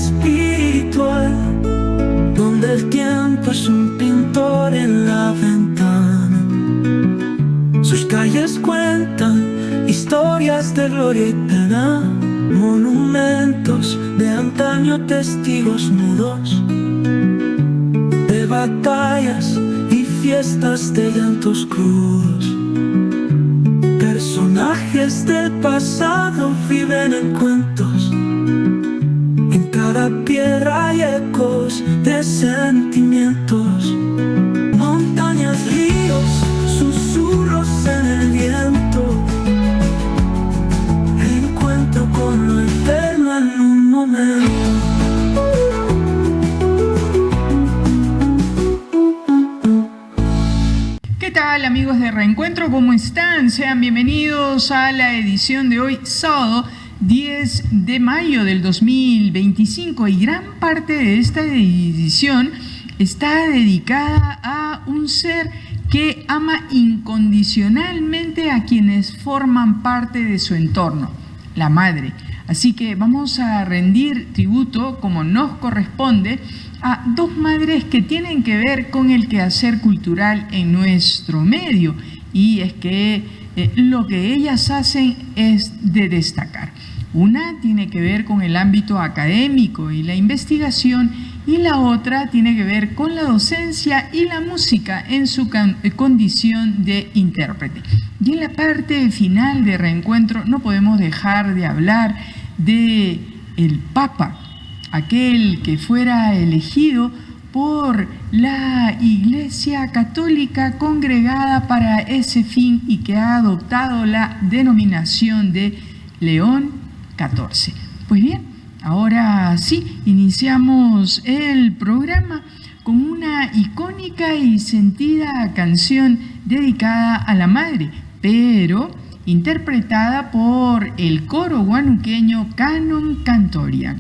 espiritual, donde el tiempo es un pintor en la ventana. Sus calles cuentan historias de gloria y pena, monumentos de antaño, testigos mudos de batallas y fiestas de llantos crudos. Personajes del pasado viven en cuentos, en cada piedra hay ecos de sentimientos. Montañas, ríos, susurros en el viento, encuentro con lo eterno en un momento. ¿Qué tal, amigos de Reencuentro? ¿Cómo están? Sean bienvenidos a la edición de hoy, sábado 10 de mayo del 2025, y gran parte de esta edición está dedicada a un ser que ama incondicionalmente a quienes forman parte de su entorno, la madre. Así que vamos a rendir tributo, como nos corresponde, a dos madres que tienen que ver con el quehacer cultural en nuestro medio, y es que lo que ellas hacen es de destacar. Una tiene que ver con el ámbito académico y la investigación, y la otra tiene que ver con la docencia y la música en su condición de intérprete. Y en la parte final de Reencuentro no podemos dejar de hablar de el Papa, aquel que fuera elegido por la Iglesia Católica congregada para ese fin y que ha adoptado la denominación de León XIV. Pues bien, ahora sí, iniciamos el programa con una icónica y sentida canción dedicada a la madre, pero interpretada por el coro huanuqueño Canon Cantoria.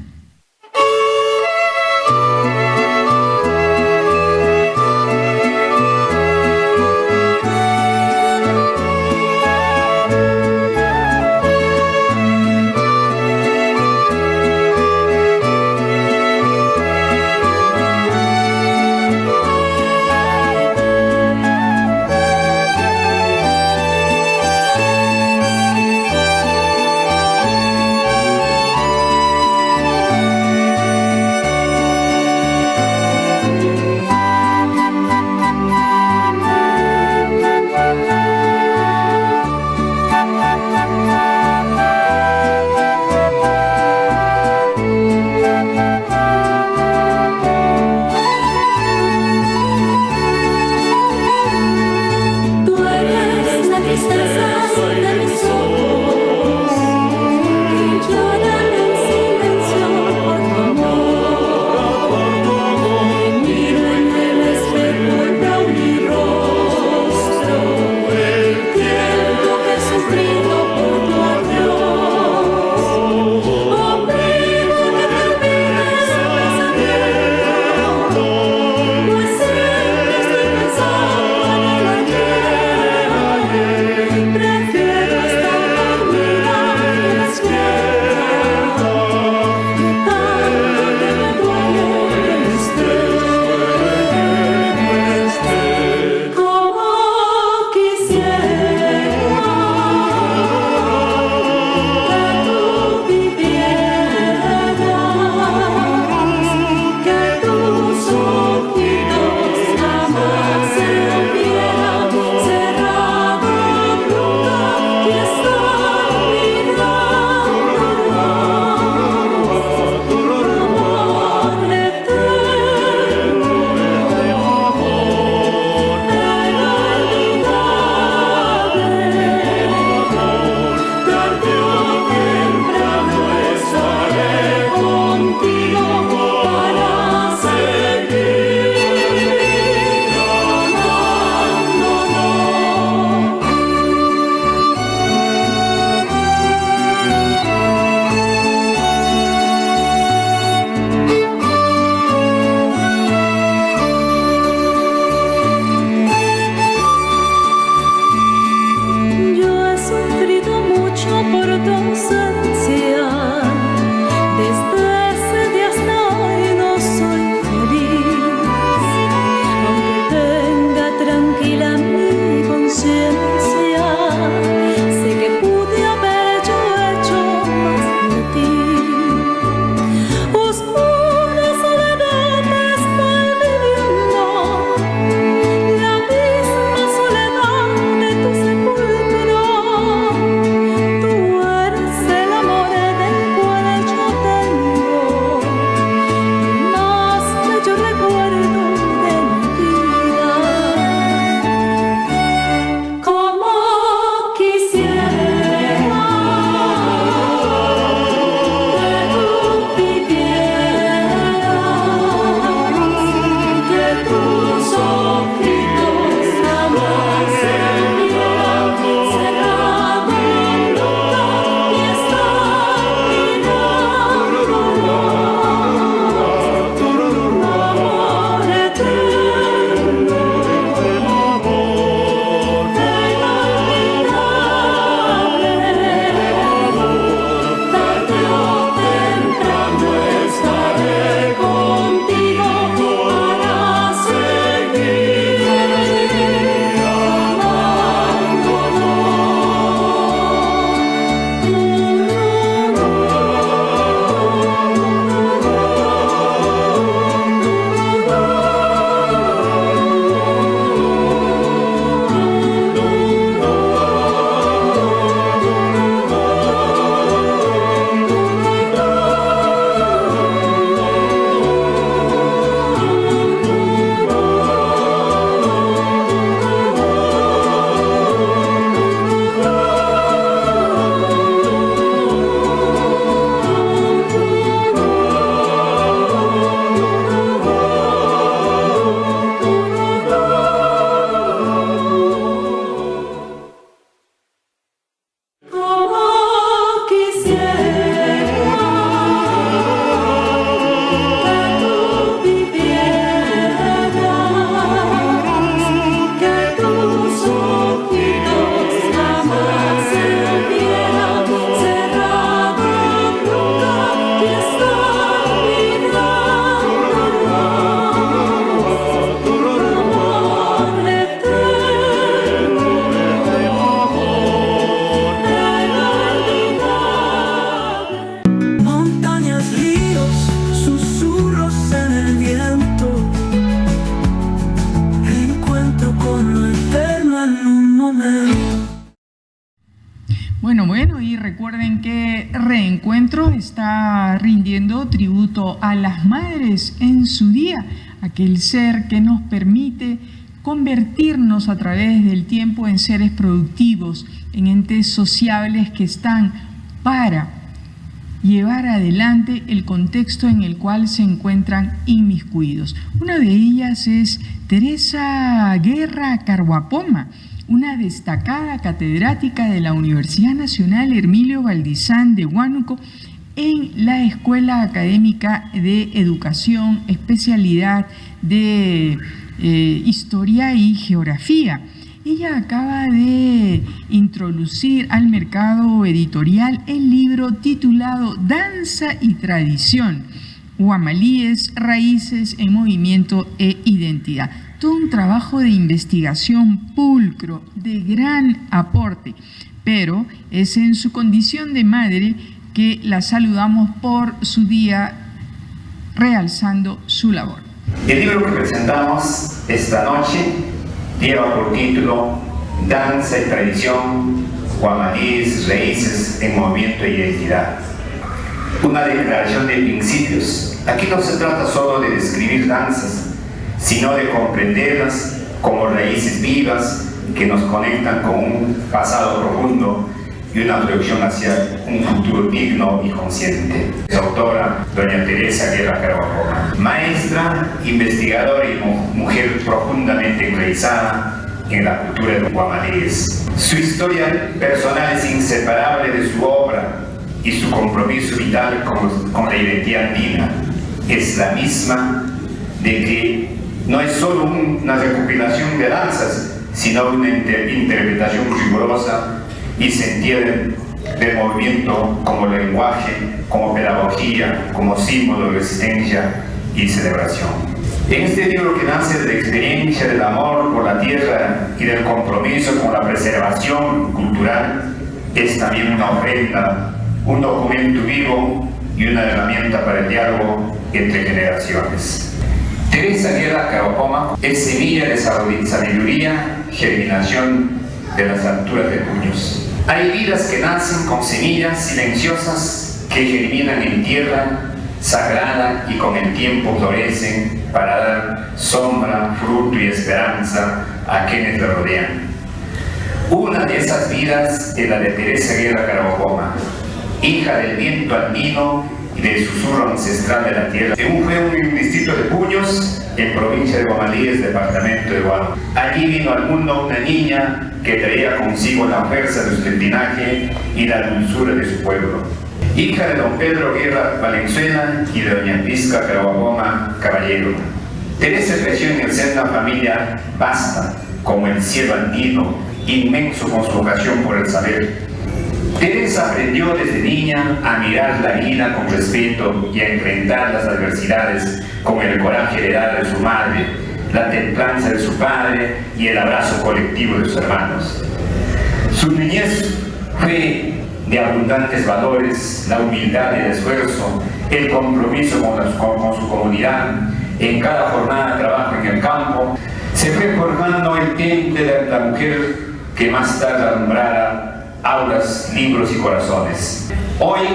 Bueno, y recuerden que Reencuentro está rindiendo tributo a las madres en su día, aquel ser que nos permite convertirnos a través del tiempo en seres productivos, en entes sociables que están para llevar adelante el contexto en el cual se encuentran inmiscuidos. Una de ellas es Teresa Guerra Carhuapoma, una destacada catedrática de la Universidad Nacional Hermilio Valdizán de Huánuco en la Escuela Académica de Educación, especialidad de Historia y Geografía. Ella acaba de introducir al mercado editorial el libro titulado Danza y Tradición, Guamalíes, Raíces en Movimiento e Identidad. Todo un trabajo de investigación pulcro, de gran aporte, pero es en su condición de madre que la saludamos por su día, realzando su labor. El libro que presentamos esta noche lleva por título Danza y Tradición, Guamalíes, Raíces en Movimiento e Identidad. Una declaración de principios. Aquí no se trata solo de describir danzas, sino de comprenderlas como raíces vivas que nos conectan con un pasado profundo y una proyección hacia un futuro digno y consciente. Su autora, doña Teresa Guerra Carhuapoma, maestra, investigadora y mujer profundamente enraizada en la cultura de los guamalíes. Su historia personal es inseparable de su obra y su compromiso vital con la identidad andina es la misma de que no es solo una recopilación de danzas, sino una interpretación rigurosa y sentida del movimiento como lenguaje, como pedagogía, como símbolo de resistencia y celebración. En este libro que nace de la experiencia del amor por la tierra y del compromiso con la preservación cultural, es también una ofrenda, un documento vivo y una herramienta para el diálogo entre generaciones. Teresa Guerra Carhuapoma es semilla de sabiduría, germinación de las alturas de puños. Hay vidas que nacen con semillas silenciosas que germinan en tierra sagrada y con el tiempo florecen para dar sombra, fruto y esperanza a quienes la rodean. Una de esas vidas es la de Teresa Guerra Carhuapoma, hija del viento andino y del susurro ancestral de la tierra. Según fue un distrito de Puños, en provincia de Guamalíes, departamento de Huánuco. Allí vino al mundo una niña que traía consigo la fuerza de su linaje y la dulzura de su pueblo. Hija de don Pedro Guerra Valenzuela y de doña Pisca Carhuapoma Caballero. Teresa creció en el seno de una familia vasta, como el cielo andino, inmenso con su vocación por el saber. Teresa aprendió desde niña a mirar la vida con respeto y a enfrentar las adversidades con el coraje heredado de su madre, la templanza de su padre y el abrazo colectivo de sus hermanos. Su niñez fue de abundantes valores, la humildad y el esfuerzo, el compromiso con su comunidad, en cada jornada de trabajo en el campo. Se fue formando el temple de la mujer que más tarde alumbrara aulas, libros y corazones. Hoy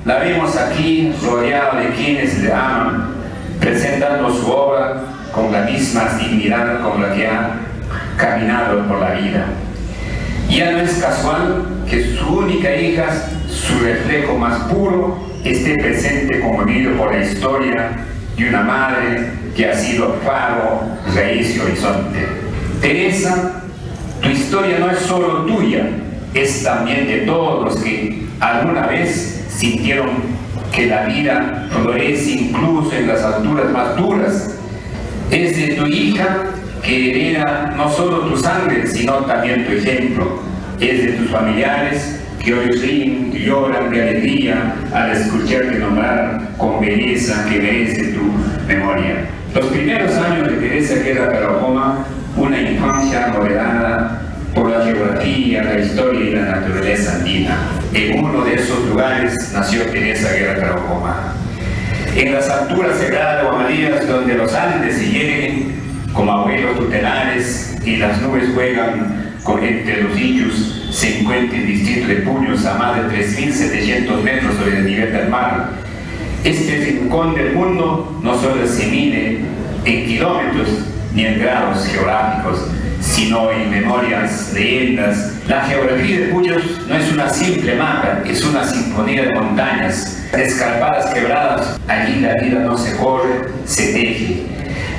la vemos aquí rodeada de quienes le aman, presentando su obra con la misma dignidad con la que ha caminado por la vida. Ya no es casual que su única hija, su reflejo más puro, esté presente conmovido por la historia de una madre que ha sido faro, raíz y horizonte. Teresa, tu historia no es solo tuya, es también de todos los que alguna vez sintieron que la vida florece incluso en las alturas más duras. Es de tu hija que hereda no solo tu sangre, sino también tu ejemplo. Es de tus familiares que hoy ríen y lloran de alegría al escucharte nombrar con belleza que merece tu memoria. Los primeros años de Teresa Guerra Carhuapoma, una infancia rodeada por la geografía, la historia y la naturaleza andina. En uno de esos lugares nació Teresa Guerra Carhuapoma. En las alturas sagradas de Guamalíes, donde los Andes se hieren como abuelos tutelares y las nubes juegan con entre los Illus se encuentra el distrito de Puños a más de 3.700 metros sobre el nivel del mar. Este rincón del mundo no solo se mide en kilómetros ni en grados geográficos, sino en memorias, leyendas. La geografía de Puños no es una simple mapa, es una sinfonía de montañas, escarpadas quebradas. Allí la vida no se corre, se teje.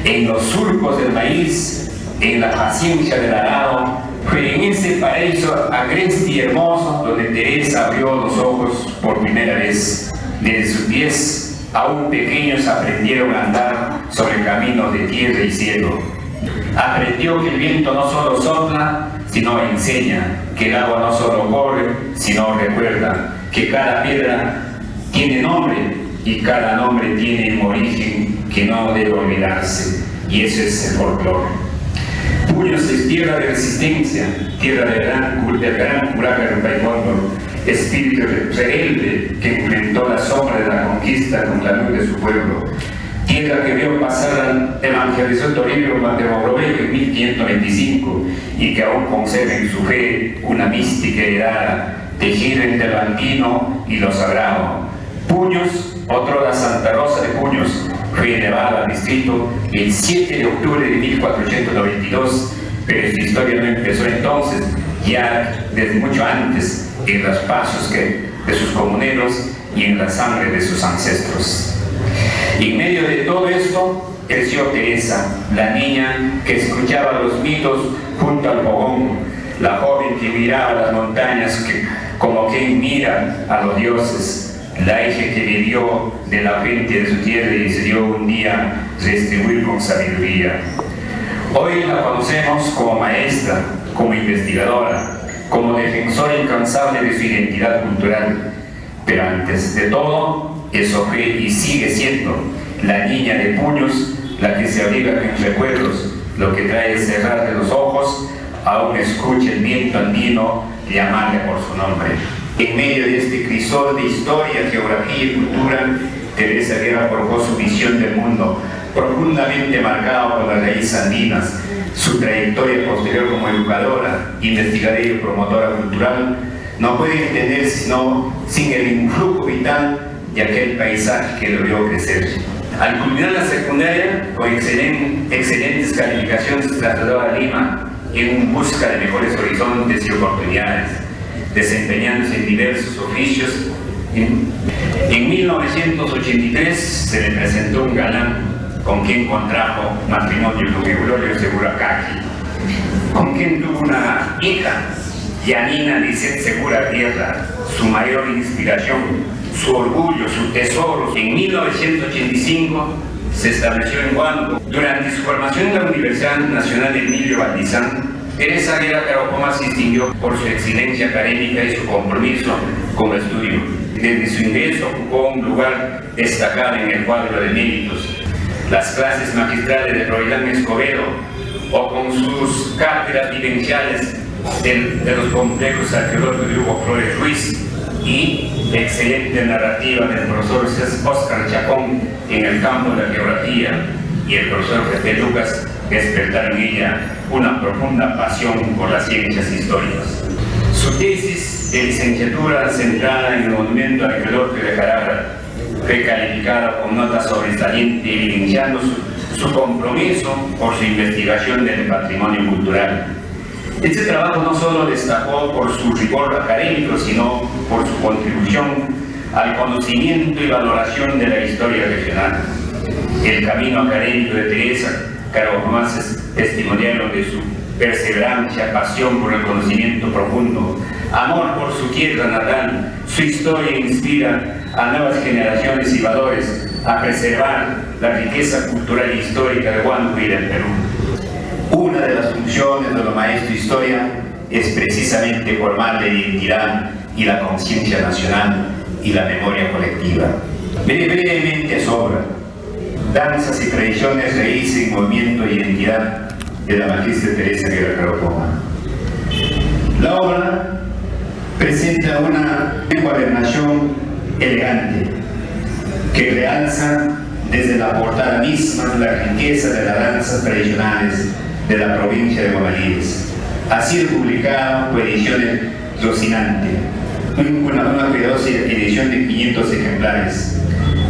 En los surcos del maíz, en la paciencia del arado, fue en ese paraíso agreste y hermoso donde Teresa abrió los ojos por primera vez. Desde sus pies, aún pequeños, aprendieron a andar sobre caminos de tierra y cielo. Aprendió que el viento no solo sopla, sino enseña, que el agua no solo corre, sino recuerda, que cada piedra tiene nombre y cada nombre tiene un origen que no debe olvidarse, y eso es el folclore. Puños es tierra de resistencia, tierra del gran curaca Rupay, espíritu rebelde que enfrentó la sombra de la conquista con la luz de su pueblo. Tierra que vio pasar al evangelizador Toribio Mogrovejo en 1525 y que aún conserva en su fe una mística heredada, tejida entre lo andino y lo sagrado. Puños, otrora Santa Rosa de Puños, fue elevada al distrito el 7 de octubre de 1492, pero esta historia no empezó entonces, ya desde mucho antes, en los pasos de sus comuneros y en la sangre de sus ancestros. Y en medio de todo esto creció Teresa, la niña que escuchaba los mitos junto al fogón, la joven que miraba las montañas como quien mira a los dioses, la hija que vivió de la gente de su tierra y decidió un día restribuir con sabiduría. Hoy la conocemos como maestra, como investigadora, como defensora incansable de su identidad cultural, pero antes de todo, eso fue y sigue siendo la niña de Puños, la que se abriga en recuerdos, lo que trae es cerrarle los ojos, aún escucha el viento andino llamarle por su nombre. En medio de este crisol de historia, geografía y cultura, Teresa Guerra forjó su visión del mundo, profundamente marcada por las raíces andinas. Su trayectoria posterior como educadora, investigadora y promotora cultural no puede entenderse sino sin el influjo vital de aquel paisaje que lo vio crecer. Al culminar la secundaria, con excelentes calificaciones, se trasladó a Lima en busca de mejores horizontes y oportunidades, desempeñándose en diversos oficios. En 1983 se le presentó un galán con quien contrajo matrimonio con Eulogio Segura Caqui, con quien tuvo una hija, Yanina Lisset Segura Tierra, su mayor inspiración, su orgullo, su tesoro. En 1985 se estableció en Huánuco. Durante su formación en la Universidad Nacional Emilio Valdizán, Teresa Guerra Carocoma se distinguió por su excelencia académica y su compromiso con el estudio. Desde su ingreso ocupó un lugar destacado en el cuadro de méritos. Las clases magistrales de Roilán Escobedo o con sus cátedras vivenciales de los complejos arqueológicos de Hugo Flores Ruiz y excelente narrativa del profesor Óscar Chacón en el campo de la geografía y el profesor José Lucas despertaron en ella una profunda pasión por las ciencias históricas. Su tesis de licenciatura centrada en el monumento arqueológico de Carabra fue calificada con nota sobresaliente, evidenciando su compromiso por su investigación del patrimonio cultural. Este trabajo no solo destacó por su rigor académico, sino por su contribución al conocimiento y valoración de la historia regional. El camino académico de Teresa Carocoma testimoniaron de su perseverancia, pasión por el conocimiento profundo, amor por su tierra natal. Su historia inspira a nuevas generaciones y valores a preservar la riqueza cultural e histórica de Huánuco y del Perú. Una de las funciones de los maestros de historia es precisamente formar la identidad y la conciencia nacional y la memoria colectiva. Brevemente sobra danzas y tradiciones, raíces, movimiento e identidad de la magistra Teresa Guerra Carocoma. La obra presenta una encuadernación elegante que realza desde la portada misma la riqueza de las danzas tradicionales, de la provincia de Guamalíes. Ha sido publicado por Ediciones Rocinante, una cuidadosa edición de 500 ejemplares.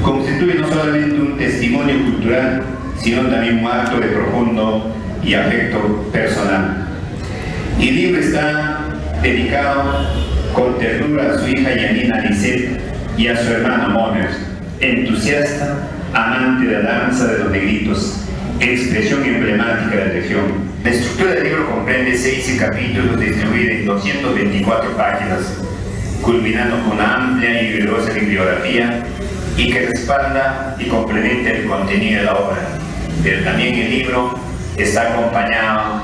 Constituye no solamente un testimonio cultural, sino también un acto de profundo y afecto personal. El libro está dedicado con ternura a su hija Yanina Lisset y a su hermano Moner, entusiasta, amante de la danza de los negritos, expresión emblemática de la región. La estructura del libro comprende 6 capítulos distribuidos en 224 páginas, culminando con una amplia y vigorosa bibliografía y que respalda y complementa el contenido de la obra. Pero también el libro está acompañado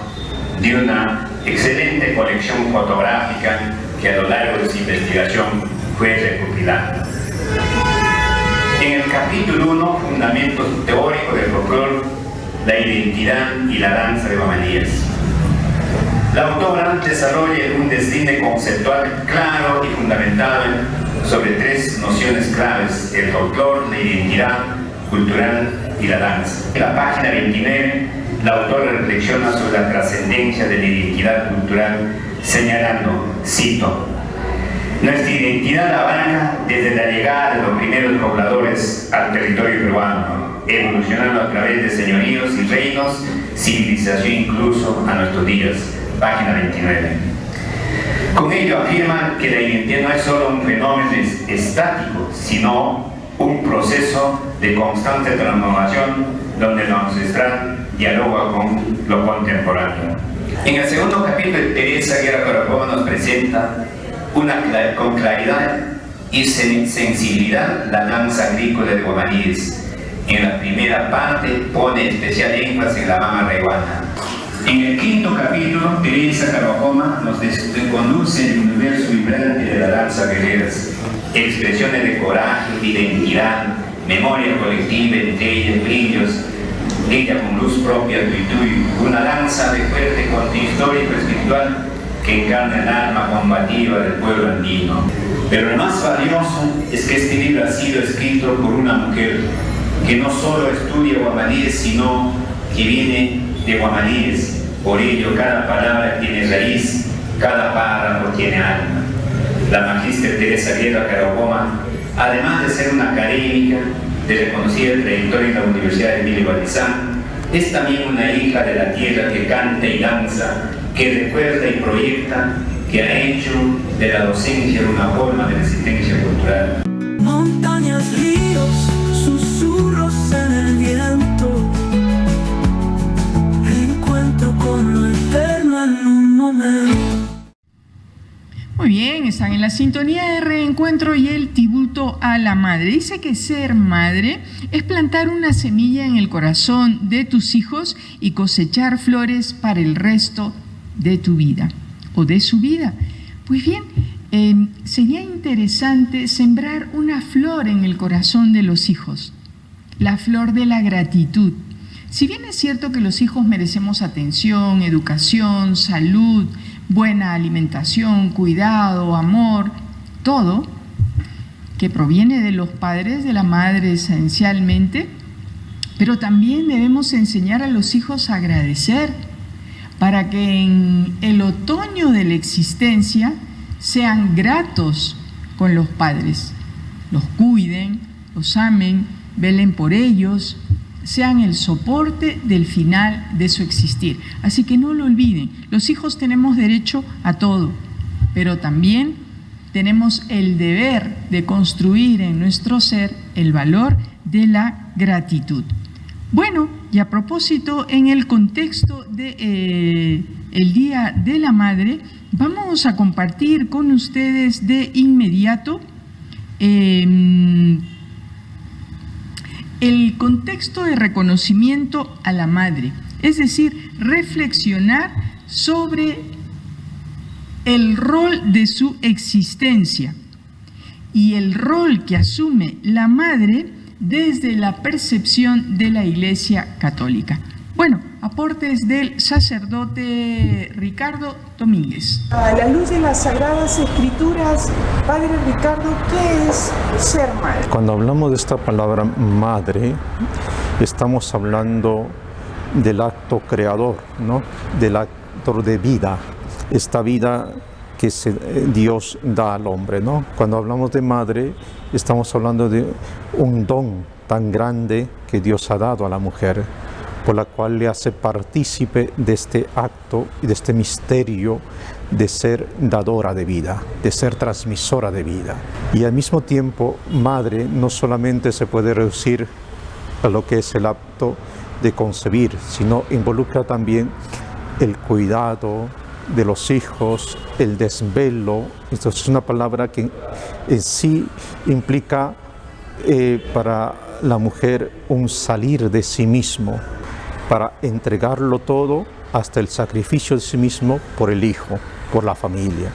de una excelente colección fotográfica que a lo largo de su investigación fue recopilando. En el capítulo 1, Fundamentos Teóricos del Folclore, la identidad y la danza de Guamalíes. La autora desarrolla un deslinde conceptual claro y fundamentado sobre 3 nociones claves: el folclore, la identidad cultural y la danza. En la página 29, la autora reflexiona sobre la trascendencia de la identidad cultural, señalando, cito: nuestra identidad abarca desde la llegada de los primeros pobladores al territorio peruano, evolucionando a través de señoríos y reinos, civilización incluso a nuestros días. Página 29. Con ello afirman que la identidad no es solo un fenómeno estático, sino un proceso de constante transformación donde lo ancestral dialoga con lo contemporáneo. En el segundo capítulo, Teresa Guerra Carapova nos presenta con claridad y sensibilidad la danza agrícola de Guamalíes. En la primera parte pone especial énfasis en la mama reguana. En el quinto capítulo, Teresa Carapova nos conduce en el universo vibrante de la danza guerreras, expresiones de coraje, de identidad, memoria colectiva, entre ellas brillos, ella con luz propia, una danza de fuerte contenido histórico y espiritual que encarna el alma combativa del pueblo andino. Pero lo más valioso es que este libro ha sido escrito por una mujer que no solo estudia Guamalíes, sino que viene de Guamalíes. Por ello, cada palabra tiene raíz, cada párrafo tiene alma. La magíster Teresa Guerra Carapova, además de ser una académica de reconocida trayectoria en la Universidad de Emilio Balizán, es también una hija de la tierra que canta y danza, que recuerda y proyecta, que ha hecho de la docencia una forma de resistencia cultural. Montañas, ríos, susurros en el viento, encuentro con lo eterno en un momento. Muy bien, están en la sintonía de Reencuentro y el tributo a la madre. Dice que ser madre es plantar una semilla en el corazón de tus hijos y cosechar flores para el resto de tu vida o de su vida. Pues bien, sería interesante sembrar una flor en el corazón de los hijos, la flor de la gratitud. Si bien es cierto que los hijos merecemos atención, educación, salud, buena alimentación, cuidado, amor, todo que proviene de los padres, de la madre esencialmente, pero también debemos enseñar a los hijos a agradecer para que en el otoño de la existencia sean gratos con los padres, los cuiden, los amen, velen por ellos, sean el soporte del final de su existir. Así que no lo olviden, los hijos tenemos derecho a todo, pero también tenemos el deber de construir en nuestro ser el valor de la gratitud. Bueno, y a propósito, en el contexto de el Día de la Madre, vamos a compartir con ustedes de inmediato el contexto de reconocimiento a la madre, es decir, reflexionar sobre el rol de su existencia y el rol que asume la madre desde la percepción de la Iglesia Católica. Bueno, aportes del sacerdote Ricardo Domínguez. A la luz de las Sagradas Escrituras, Padre Ricardo, ¿qué es ser madre? Cuando hablamos de esta palabra madre, estamos hablando del acto creador, ¿no? Del acto de vida, esta vida que Dios da al hombre, ¿no? Cuando hablamos de madre, estamos hablando de un don tan grande que Dios ha dado a la mujer, por la cual le hace partícipe de este acto y de este misterio de ser dadora de vida, de ser transmisora de vida. Y al mismo tiempo, madre no solamente se puede reducir a lo que es el acto de concebir, sino involucra también el cuidado de los hijos, el desvelo. Esto es una palabra que en sí implica para la mujer un salir de sí mismo, para entregarlo todo hasta el sacrificio de sí mismo por el hijo, por la familia.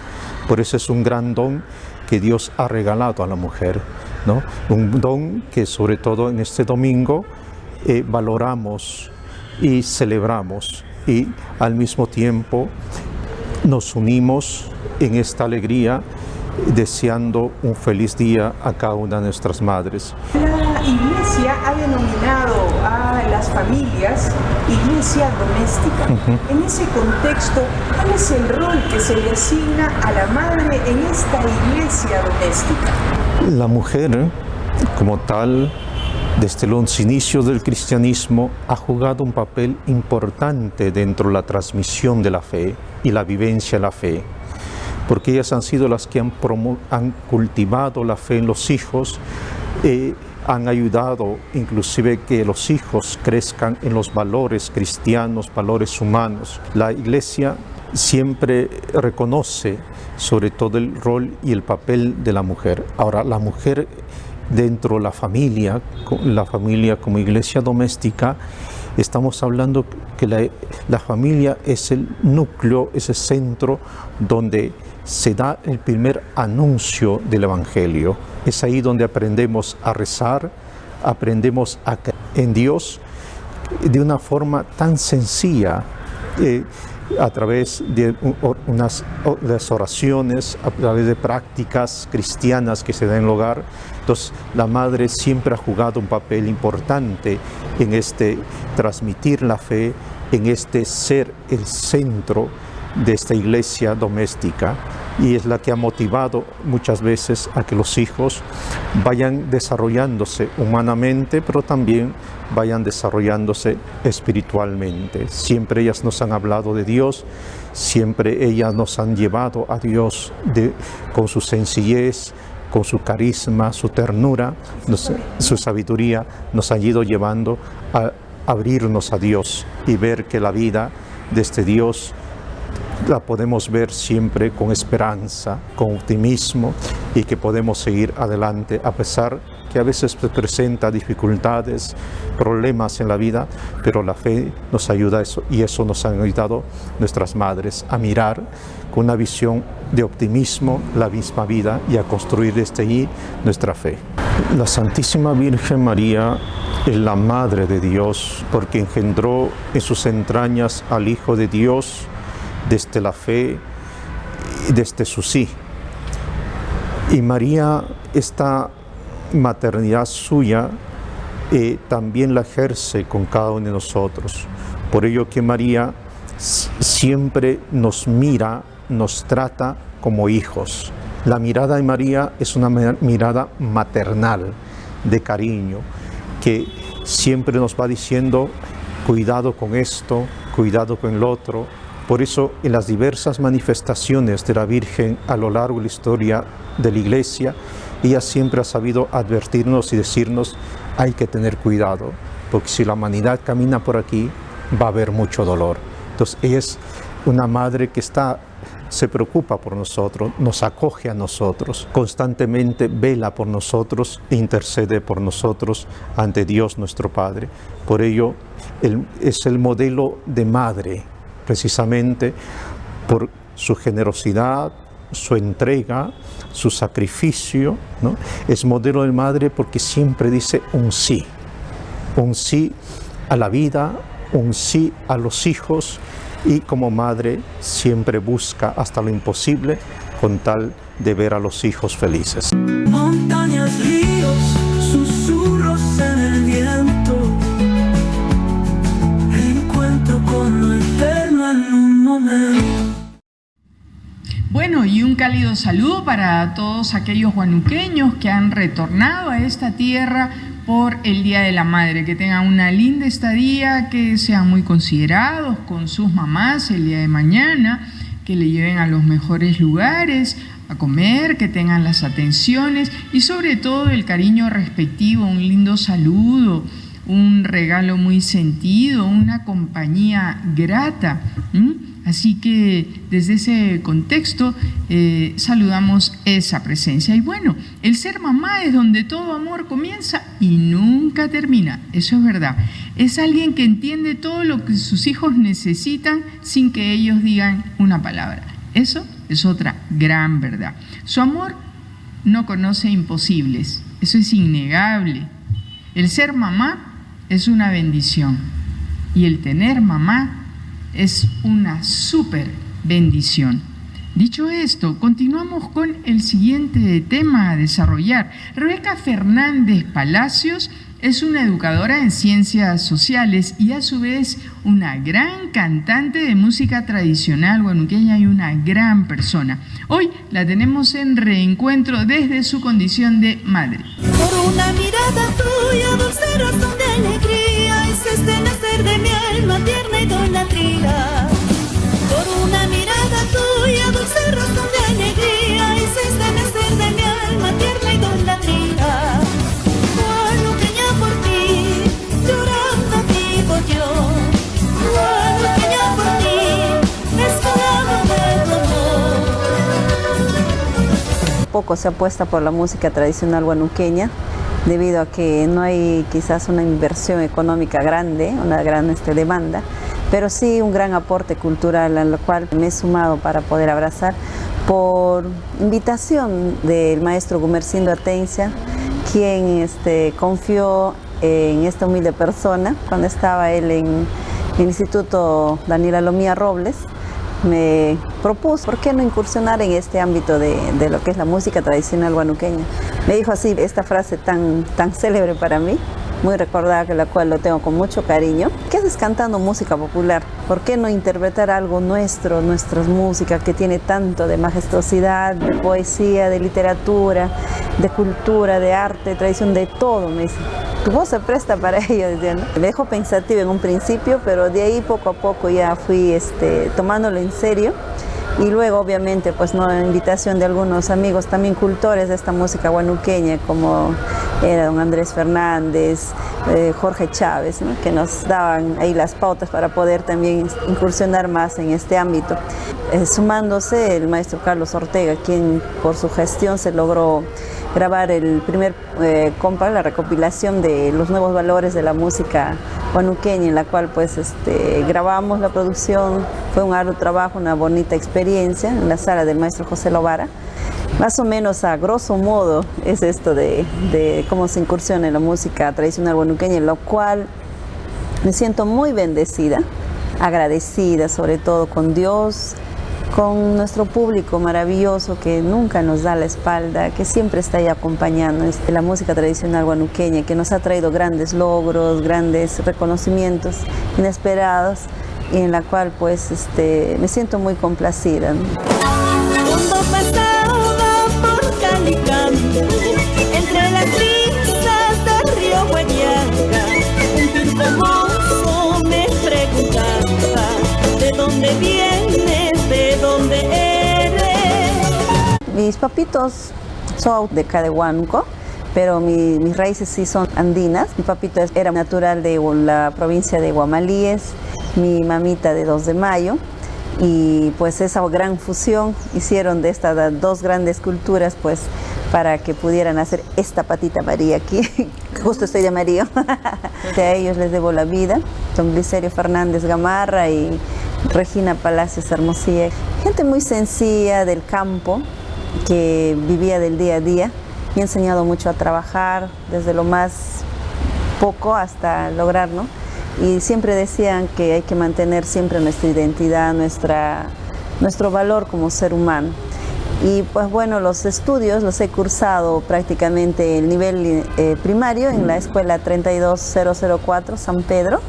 Por eso es un gran don que Dios ha regalado a la mujer, ¿no? Un don que sobre todo en este domingo valoramos y celebramos, y al mismo tiempo nos unimos en esta alegría deseando un feliz día a cada una de nuestras madres. La Iglesia ha denominado a las familias iglesia doméstica. En ese contexto, ¿cuál es el rol que se le asigna a la madre en esta iglesia doméstica? La mujer, como tal, desde los inicios del cristianismo, ha jugado un papel importante dentro de la transmisión de la fe y la vivencia de la fe, porque ellas han sido las que han cultivado la fe en los hijos, han ayudado inclusive que los hijos crezcan en los valores cristianos, valores humanos. La Iglesia siempre reconoce sobre todo el rol y el papel de la mujer. Ahora, la mujer dentro de la familia como iglesia doméstica, estamos hablando que la familia es el núcleo, es el centro donde se da el primer anuncio del Evangelio. Es ahí donde aprendemos a rezar, aprendemos a creer en Dios de una forma tan sencilla, a través de las oraciones, a través de prácticas cristianas que se dan en el hogar. Entonces, la madre siempre ha jugado un papel importante en este transmitir la fe, en este ser el centro de esta iglesia doméstica, y es la que ha motivado muchas veces a que los hijos vayan desarrollándose humanamente, pero también vayan desarrollándose espiritualmente. Siempre ellas nos han hablado de Dios, siempre ellas nos han llevado a Dios con su sencillez, con su carisma, su ternura, su sabiduría, nos han ido llevando a abrirnos a Dios y ver que la vida de este Dios la podemos ver siempre con esperanza, con optimismo, y que podemos seguir adelante a pesar que a veces presenta dificultades, problemas en la vida, pero la fe nos ayuda a eso, y eso nos han ayudado nuestras madres a mirar con una visión de optimismo la misma vida y a construir desde allí nuestra fe. La Santísima Virgen María es la Madre de Dios porque engendró en sus entrañas al Hijo de Dios desde la fe, desde su sí. Y María, esta maternidad suya, también la ejerce con cada uno de nosotros. Por ello que María siempre nos mira, nos trata como hijos. La mirada de María es una mirada maternal, de cariño, que siempre nos va diciendo, cuidado con esto, cuidado con el otro. Por eso, en las diversas manifestaciones de la Virgen a lo largo de la historia de la Iglesia, ella siempre ha sabido advertirnos y decirnos, hay que tener cuidado, porque si la humanidad camina por aquí, va a haber mucho dolor. Entonces, ella es una madre que se preocupa por nosotros, nos acoge a nosotros, constantemente vela por nosotros e intercede por nosotros ante Dios nuestro Padre. Por ello, es el modelo de madre, precisamente por su generosidad, su entrega, su sacrificio, ¿no? Es modelo de madre porque siempre dice un sí a la vida, un sí a los hijos, y como madre siempre busca hasta lo imposible con tal de ver a los hijos felices. Montañas, ríos, susurros en el viento. número. Bueno, y un cálido saludo para todos aquellos huanuqueños que han retornado a esta tierra por el Día de la Madre. Que tengan una linda estadía, que sean muy considerados con sus mamás el día de mañana, que le lleven a los mejores lugares a comer, que tengan las atenciones y sobre todo el cariño respectivo, un lindo saludo, un regalo muy sentido, una compañía grata. Así que desde ese contexto saludamos esa presencia. Y bueno, el ser mamá es donde todo amor comienza y nunca termina. Eso es verdad. Es alguien que entiende todo lo que sus hijos necesitan sin que ellos digan una palabra. Eso es otra gran verdad. Su amor no conoce imposibles. Eso es innegable. El ser mamá es una bendición y el tener mamá es una súper bendición. Dicho esto, continuamos con el siguiente tema a desarrollar. Rebeca Fernández Palacios es una educadora en ciencias sociales y a su vez una gran cantante de música tradicional huanuqueña y una gran persona. Hoy la tenemos en reencuentro desde su condición de madre. Por una mirada tuya, dulce razón de alegría, es este nacer de mi alma, tierna idolatría. Por una mirada tuya, dulce razón de alegría, es este nacer de mi alma, tierna idolatría. Huanuqueña por ti, llorando vivo yo. Huanuqueña por ti, esclava de tu amor. Poco se apuesta por la música tradicional huanuqueña, debido a que no hay quizás una inversión económica grande, una gran demanda, pero sí un gran aporte cultural al cual me he sumado para poder abrazar por invitación del maestro Gumersindo Atencia, quien confió en esta humilde persona cuando estaba él en el Instituto Daniela Lomía Robles. Me propuso, ¿por qué no incursionar en este ámbito de lo que es la música tradicional huanuqueña? Me dijo así, esta frase tan célebre para mí, muy recordada, que la cual lo tengo con mucho cariño. ¿Qué haces cantando música popular? ¿Por qué no interpretar algo nuestro, nuestras músicas que tiene tanto de majestuosidad, de poesía, de literatura, de cultura, de arte, tradición, de todo? Me dice, tu voz se presta para ello, decía, ¿no? Me dejó pensativa en un principio, pero de ahí poco a poco ya fui tomándolo en serio. Y luego, obviamente, pues no, la invitación de algunos amigos también cultores de esta música huanuqueña, como era don Andrés Fernández, Jorge Chávez, ¿no?, que nos daban ahí las pautas para poder también incursionar más en este ámbito. Sumándose el maestro Carlos Ortega, quien por su gestión se logró grabar el primer compás, la recopilación de los nuevos valores de la música huanuqueña, en la cual pues grabamos la producción. Fue un arduo trabajo, una bonita experiencia en la sala del maestro José Lovara. Más o menos, a grosso modo, es esto de cómo se incursiona en la música tradicional huanuqueña, en lo cual me siento muy bendecida, agradecida sobre todo con Dios, con nuestro público maravilloso que nunca nos da la espalda, que siempre está ahí acompañando la música tradicional huanuqueña, que nos ha traído grandes logros, grandes reconocimientos inesperados, y en la cual pues me siento muy complacida, ¿no? Cuando pasaba por Calicante, entre las brisas del río Huallaga, un pircomozo me preguntaba, ¿de dónde vienes? ¿De dónde eres? Mis papitos son de acá de Huánuco, pero mis raíces sí son andinas. Mi papito era natural de la provincia de Guamalíes, mi mamita de 2 de Mayo, y pues esa gran fusión hicieron de estas dos grandes culturas pues para que pudieran hacer esta patita María aquí. Justo estoy de amarillo. A ellos les debo la vida. Don Glicerio Fernández Gamarra y Regina Palacios Hermosilla. Gente muy sencilla del campo que vivía del día a día. Me ha enseñado mucho a trabajar desde lo más poco hasta lograr, ¿no? Y siempre decían que hay que mantener siempre nuestra identidad, nuestro valor como ser humano. Y pues bueno, los estudios los he cursado prácticamente el nivel primario en la escuela 32004 San Pedro,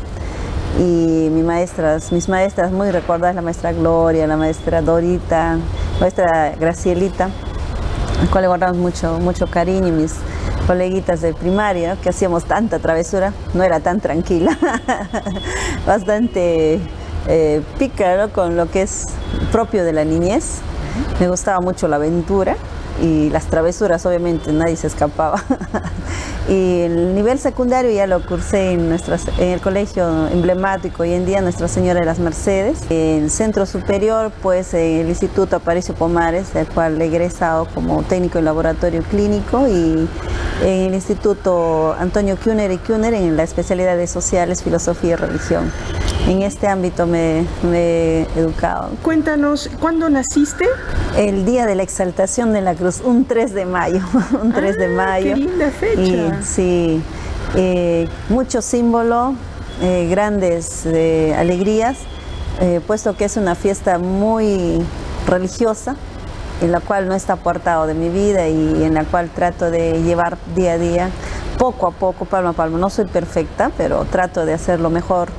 y mis maestras muy recordadas, la maestra Gloria, la maestra Dorita, la maestra Gracielita, al cual le guardamos mucho cariño, y mis coleguitas de primaria, ¿no? Que hacíamos tanta travesura, no era tan tranquila, bastante pícara, ¿no? Con lo que es propio de la niñez. Me gustaba mucho la aventura y las travesuras, obviamente nadie se escapaba. Y el nivel secundario ya lo cursé en el colegio emblemático hoy en día, Nuestra Señora de las Mercedes. En el centro superior, pues en el Instituto Aparicio Pomares, del cual he egresado como técnico en laboratorio clínico, y en el Instituto Antonio Kuhner y Kuhner en la especialidad de Sociales, Filosofía y Religión. En este ámbito me he educado. Cuéntanos, ¿cuándo naciste? El día de la exaltación de la cruz, un 3 de mayo. Un 3 de mayo. ¡Qué linda fecha! Y, sí, mucho símbolo, grandes alegrías, puesto que es una fiesta muy religiosa, en la cual no está apartado de mi vida y en la cual trato de llevar día a día, poco a poco, palmo a palmo. No soy perfecta, pero trato de hacer lo mejor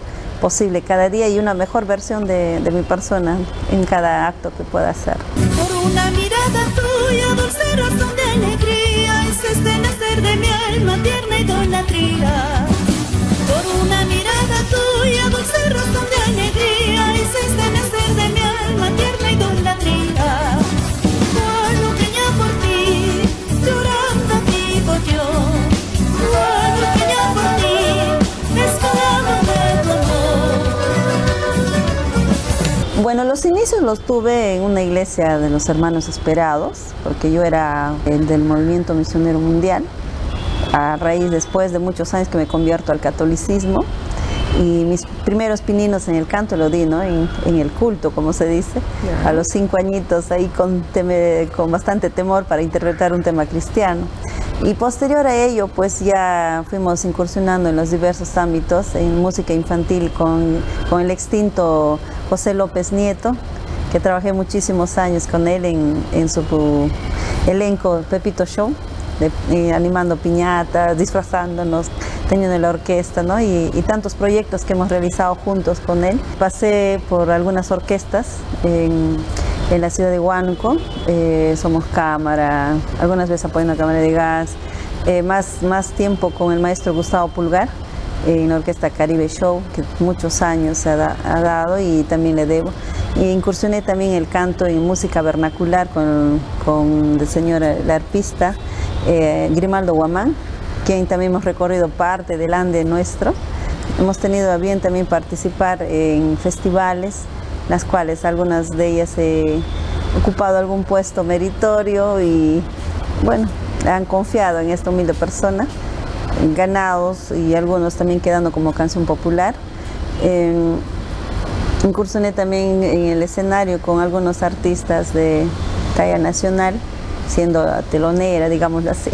posible cada día y una mejor versión de mi persona en cada acto que pueda hacer. Por una mirada tuya, dulce razón de alegría, es este nacer de mi alma, tierna idolatría. Por una mirada tuya, dulce razón de alegría, es este nacer de mi alma, tierna idolatría. Guadalupeña por ti, llorando vivo yo. Guadalupeña por ti, esclava de tu amor. Bueno, los inicios los tuve en una iglesia de los Hermanos Esperados, porque yo era del movimiento misionero mundial. A raíz, después de muchos años, que me convierto al catolicismo, y mis primeros pininos en el canto lo di, ¿no? En el culto, como se dice, a los 5 añitos, ahí con bastante temor para interpretar un tema cristiano. Y posterior a ello, pues ya fuimos incursionando en los diversos ámbitos, en música infantil con el extinto José López Nieto, que trabajé muchísimos años con él en su elenco Pepito Show, animando piñatas, disfrazándonos, teniendo la orquesta, ¿no? Y tantos proyectos que hemos realizado juntos con él. Pasé por algunas orquestas en la ciudad de Huánuco, somos cámara, algunas veces apoyando la cámara de gas, más tiempo con el maestro Gustavo Pulgar, en la orquesta Caribe Show, que muchos años ha dado y también le debo. Incursioné también en el canto y música vernacular con el señor el arpista Grimaldo Guamán, quien también hemos recorrido parte del ande nuestro. Hemos tenido a bien también participar en festivales, las cuales algunas de ellas he ocupado algún puesto meritorio y bueno, han confiado en esta humilde persona, ganados y algunos también quedando como canción popular. Incursioné también en el escenario con algunos artistas de talla nacional, siendo telonera, digámoslo así,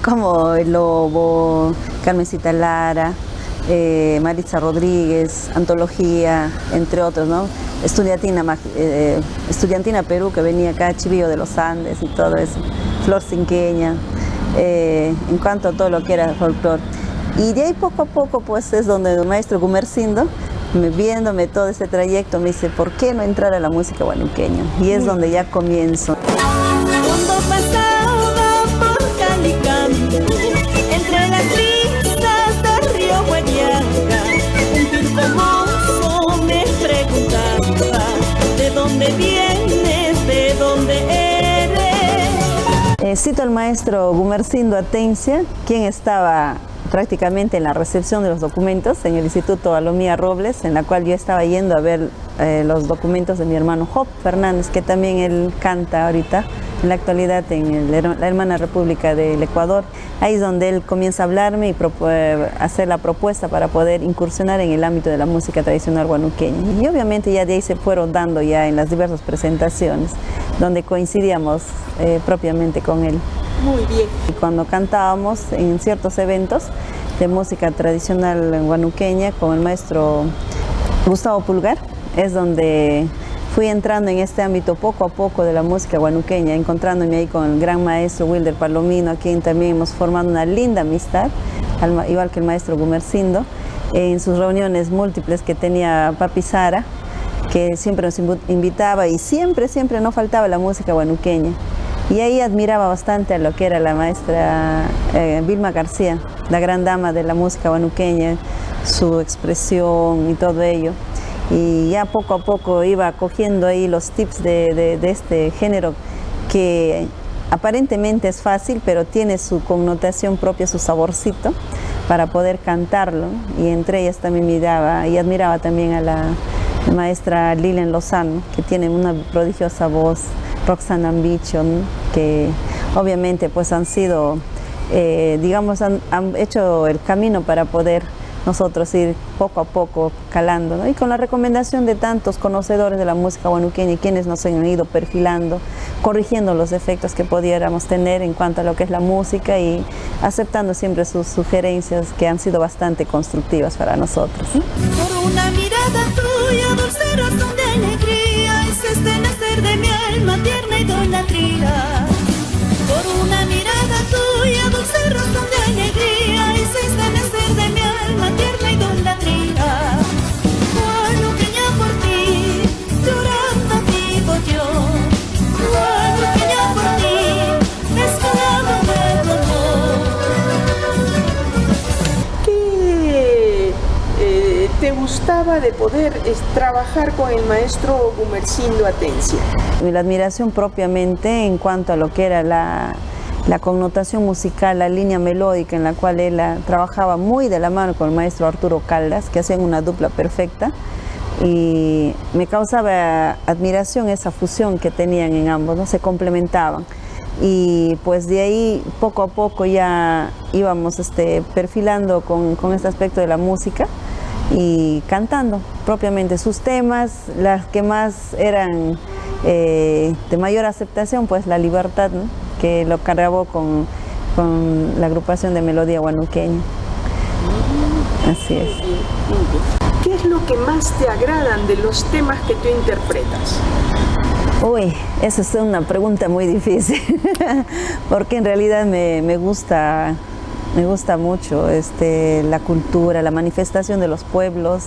como El Lobo, Carmencita Lara, Maritza Rodríguez, Antología, entre otros, ¿no? Estudiantina Perú, que venía acá, Chivillo de los Andes y todo eso, Flor Cinqueña, en cuanto a todo lo que era folclore. Y de ahí poco a poco, pues, es donde el maestro Gumersindo, viéndome todo este trayecto, me dice, ¿por qué no entrar a la música huanuqueña? Y es donde ya comienzo. Cuando pasaba por Calicampo, entre las brisas del río Hueviaca, un turco mozo me preguntaba, ¿de dónde vienes? ¿De dónde eres? Cito al maestro Gumersindo Atencia, quien estaba prácticamente en la recepción de los documentos en el Instituto Alomía Robles, en la cual yo estaba yendo a ver los documentos de mi hermano Job Fernández, que también él canta ahorita, en la actualidad, en la hermana República del Ecuador. Ahí es donde él comienza a hablarme y hacer la propuesta para poder incursionar en el ámbito de la música tradicional huanuqueña. Y obviamente ya de ahí se fueron dando ya en las diversas presentaciones, donde coincidíamos propiamente con él. Muy bien. Y cuando cantábamos en ciertos eventos de música tradicional huanuqueña con el maestro Gustavo Pulgar, es donde fui entrando en este ámbito poco a poco de la música huanuqueña, encontrándome ahí con el gran maestro Wilder Palomino, a quien también hemos formado una linda amistad, igual que el maestro Gumersindo. en sus reuniones múltiples que tenía Papi Sara, que siempre nos invitaba y siempre no faltaba la música huanuqueña. Y ahí admiraba bastante a lo que era la maestra Vilma García, la gran dama de la música huanuqueña, su expresión y todo ello. Y ya poco a poco iba cogiendo ahí los tips de este género que aparentemente es fácil, pero tiene su connotación propia, su saborcito para poder cantarlo. Y entre ellas también miraba y admiraba también a la maestra Lilian Lozano, que tiene una prodigiosa voz, Roxana Ambition, que obviamente pues han sido, digamos, han hecho el camino para poder nosotros ir poco a poco calando, ¿no? Y con la recomendación de tantos conocedores de la música huanuqueña, quienes nos han ido perfilando, corrigiendo los defectos que pudiéramos tener en cuanto a lo que es la música y aceptando siempre sus sugerencias que han sido bastante constructivas para nosotros. Por una mirada tuya, dulce razón de alegría, es este nacer de mi alma, tierna idolatría. Por una mirada tuya, dulce razón de alegría, es este nacer de mi alma, tierna idolatría. Huanuqueña por ti, llorando vivo yo. Huanuqueña por ti, esclavo de tu ¿Qué te gustaba de poder trabajar con el maestro Gumersindo Atencia? La admiración propiamente en cuanto a lo que era la connotación musical, la línea melódica en la cual él trabajaba muy de la mano con el maestro Arturo Caldas, que hacían una dupla perfecta, y me causaba admiración esa fusión que tenían en ambos, ¿no? Se complementaban. Y pues de ahí poco a poco ya íbamos perfilando con este aspecto de la música y cantando propiamente sus temas, las que más eran de mayor aceptación, pues La Libertad, ¿no? Que lo grabó con la agrupación de Melodía Huanuqueña. Así es. ¿Qué es lo que más te agradan de los temas que tú interpretas? Uy, esa es una pregunta muy difícil, porque en realidad me gusta mucho la cultura, la manifestación de los pueblos,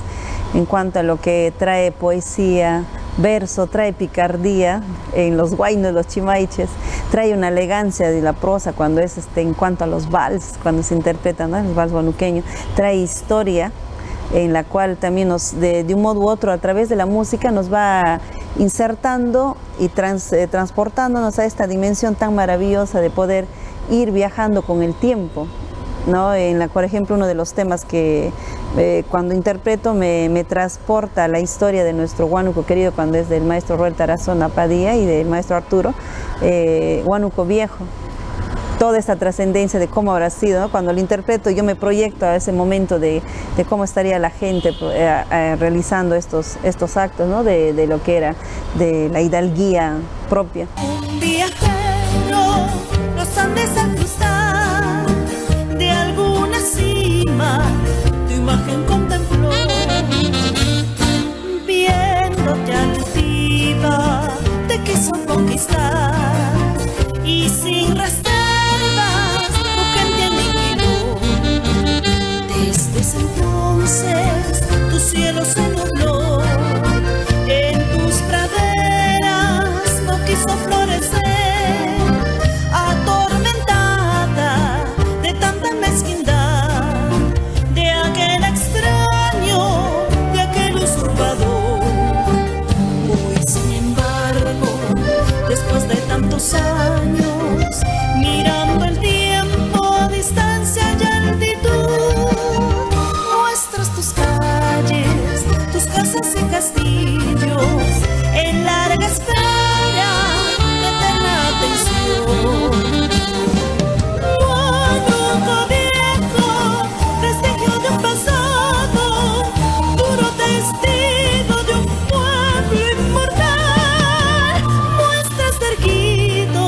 en cuanto a lo que trae poesía, verso, trae picardía en los huaynos, los chimaiches, trae una elegancia de la prosa cuando es en cuanto a los vals, cuando se interpretan, ¿no? El vals huanuqueño, trae historia en la cual también de un modo u otro a través de la música nos va insertando y transportándonos a esta dimensión tan maravillosa de poder ir viajando con el tiempo, ¿no? Por ejemplo, uno de los temas que cuando interpreto me transporta a la historia de nuestro Huánuco querido, cuando es del maestro Roel Tarazona Padilla y del maestro Arturo, Huánuco Viejo. Toda esta trascendencia de cómo habrá sido, ¿no? Cuando lo interpreto yo me proyecto a ese momento de cómo estaría la gente realizando estos actos, ¿no? De lo que era, de la hidalguía propia. Un viajero los Andes al cruzar de alguna cima, tu imagen contempló, viéndote altiva, te quiso conquistar y sin reservas tu gente aniquiló. Desde ese entonces tu cielo se nubló, en tus praderas no quiso florecer, atormentada de tanta mezquindad, de aquel extraño, de aquel usurpador. Hoy, sin embargo, después de tantos años, mirando el tiempo, distancia y altitud, muestras tus calles, tus casas y castillos, en larga espera de eterna atención. Huánuco viejo, vestigio de un pasado, duro testigo de un pueblo inmortal, muestras de erguido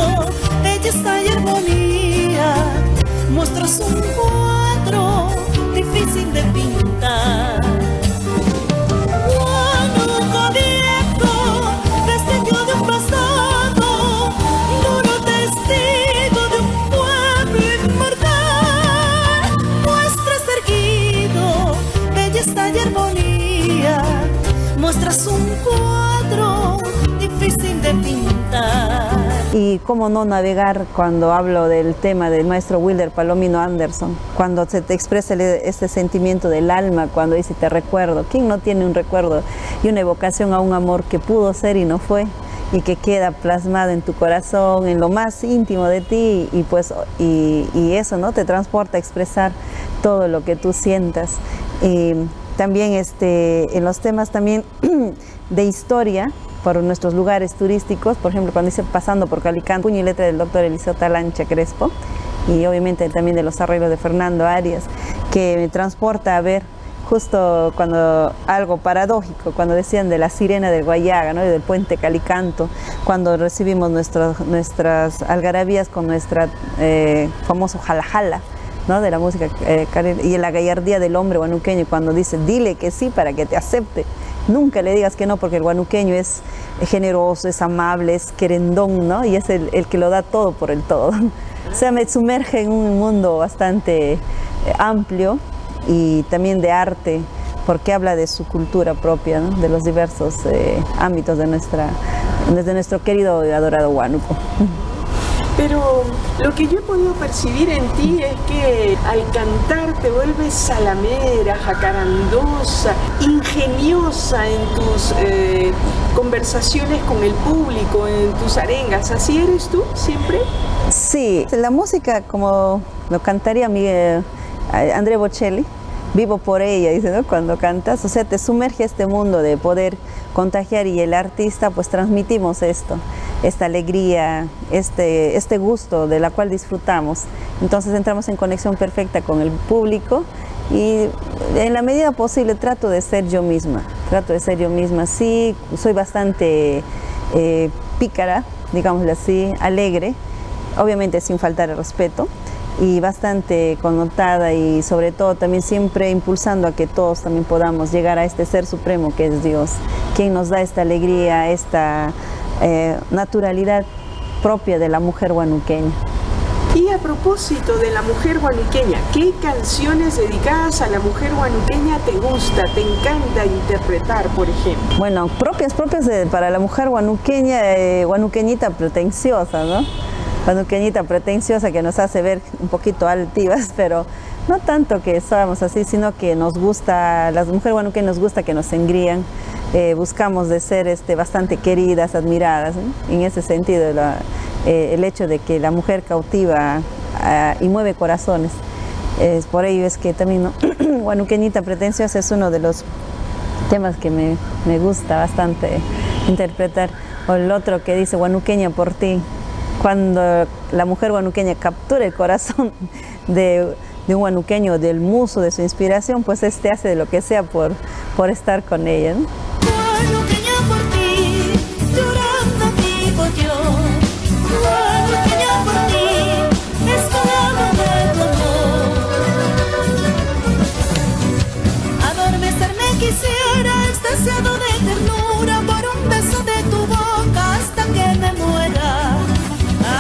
Y cómo no navegar cuando hablo del tema del maestro Wilder Palomino Anderson, cuando se te expresa este sentimiento del alma, cuando dice te recuerdo. ¿Quién no tiene un recuerdo y una evocación a un amor que pudo ser y no fue? Y que queda plasmado en tu corazón, en lo más íntimo de ti, y eso, ¿no?, te transporta a expresar todo lo que tú sientas. Y también en los temas también de historia, por nuestros lugares turísticos, por ejemplo, cuando dice pasando por Calicán, puño y letra del doctor Eliseo Talancha Crespo, y obviamente también de los arreglos de Fernando Arias, que me transporta a ver justo cuando algo paradójico, cuando decían de la sirena del Guayaga, ¿no?, y del puente Calicanto, cuando recibimos nuestras algarabías con nuestra famoso jala jala, ¿no?, de la música y la gallardía del hombre huanuqueño, cuando dice dile que sí para que te acepte. Nunca le digas que no, porque el huanuqueño es generoso, es amable, es querendón, ¿no? Y es el que lo da todo por el todo. O sea, me sumerge en un mundo bastante amplio y también de arte, porque habla de su cultura propia, ¿no?, de los diversos ámbitos desde nuestro querido y adorado Huánuco. Pero lo que yo he podido percibir en ti es que al cantar te vuelves salamera, jacarandosa, ingeniosa en tus conversaciones con el público, en tus arengas. ¿Así eres tú siempre? Sí, la música, como lo cantaría Andrea Bocelli, vivo por ella, dice, ¿no?, cuando cantas, o sea, te sumerge a este mundo de poder contagiar, y el artista pues transmitimos esta alegría, este gusto de la cual disfrutamos. Entonces entramos en conexión perfecta con el público y en la medida posible trato de ser yo misma. Sí, soy bastante pícara, digámoslo así, alegre, obviamente sin faltar el respeto, y bastante connotada, y sobre todo también siempre impulsando a que todos también podamos llegar a este ser supremo que es Dios, quien nos da esta alegría, esta naturalidad propia de la mujer huanuqueña. Y a propósito de la mujer huanuqueña, ¿qué canciones dedicadas a la mujer huanuqueña te gusta, te encanta interpretar, por ejemplo? Bueno, propias para la mujer huanuqueña, huanuqueñita pretenciosa, ¿no? Huanuqueñita pretenciosa, que nos hace ver un poquito altivas, pero no tanto que somos así, sino que nos gusta, las mujeres huanuqueñas nos gusta que nos engrían. Buscamos de ser bastante queridas, admiradas, ¿no? En ese sentido, el hecho de que la mujer cautiva y mueve corazones. Por ello es que también, ¿no?, Huanuqueñita pretenciosa es uno de los temas que me gusta bastante interpretar. O el otro que dice Huanuqueña por ti, cuando la mujer huanuqueña captura el corazón de un huanuqueño, del muso, de su inspiración, pues hace de lo que sea por estar con ella, ¿no? Huanuqueña por ti, llorando vivo yo. Huanuqueña por ti, esclava de dolor. Adormecerme quisiera, extasiado de ternura, por un beso de tu boca hasta que me muera.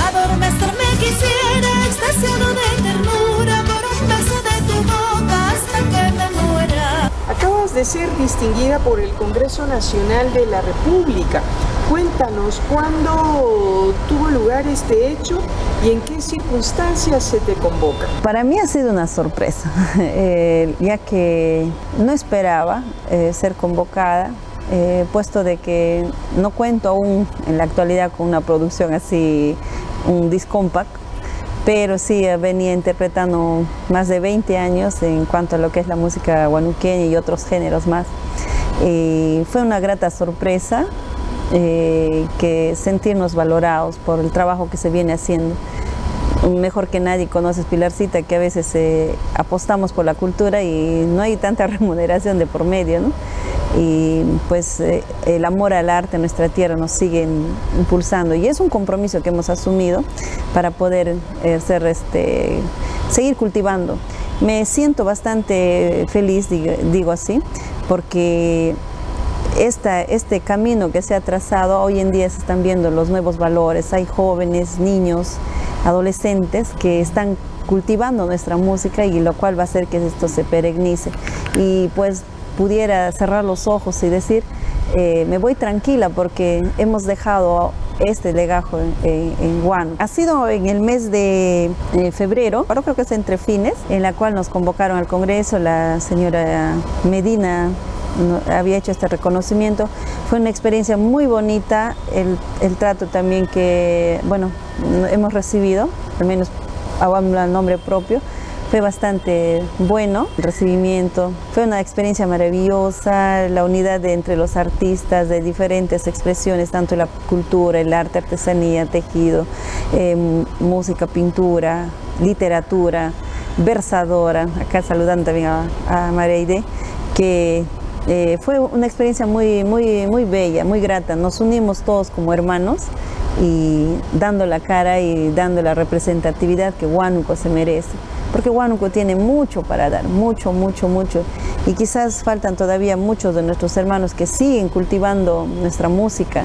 Adormecerme quisiera, extasiado de ternura, por un beso de tu boca hasta que me muera. Acabas de ser distinguida por el Congreso Nacional de la República. Cuéntanos, ¿cuándo tuvo lugar este hecho y en qué circunstancias se te convoca? Para mí ha sido una sorpresa, ya que no esperaba ser convocada, puesto de que no cuento aún en la actualidad con una producción así, un disc compact, pero sí venía interpretando más de 20 años en cuanto a lo que es la música huanuqueña y otros géneros más. Fue una grata sorpresa que sentirnos valorados por el trabajo que se viene haciendo. Mejor que nadie conoces, Pilarcita, que a veces apostamos por la cultura y no hay tanta remuneración de por medio, ¿no? Y pues el amor al arte en nuestra tierra nos sigue impulsando, y es un compromiso que hemos asumido para poder seguir cultivando. Me siento bastante feliz, digo así, porque este camino que se ha trazado, hoy en día se están viendo los nuevos valores. Hay jóvenes, niños, adolescentes que están cultivando nuestra música, y lo cual va a hacer que esto se perennice. Y pues pudiera cerrar los ojos y decir me voy tranquila porque hemos dejado este legajo en Huánuco. Ha sido en el mes de febrero, ahora creo que es entre fines, en la cual nos convocaron al Congreso, la señora Medina había hecho este reconocimiento. Fue una experiencia muy bonita, el trato también que, bueno, hemos recibido, al menos hablando a nombre propio, fue bastante bueno el recibimiento. Fue una experiencia maravillosa, la unidad entre los artistas de diferentes expresiones, tanto la cultura, el arte, artesanía, tejido, música, pintura, literatura, versadora. Acá saludando también a Mareide, que fue una experiencia muy bella, muy grata. Nos unimos todos como hermanos y dando la cara y dando la representatividad que Huánuco se merece. Porque Huánuco tiene mucho para dar, mucho. Y quizás faltan todavía muchos de nuestros hermanos que siguen cultivando nuestra música,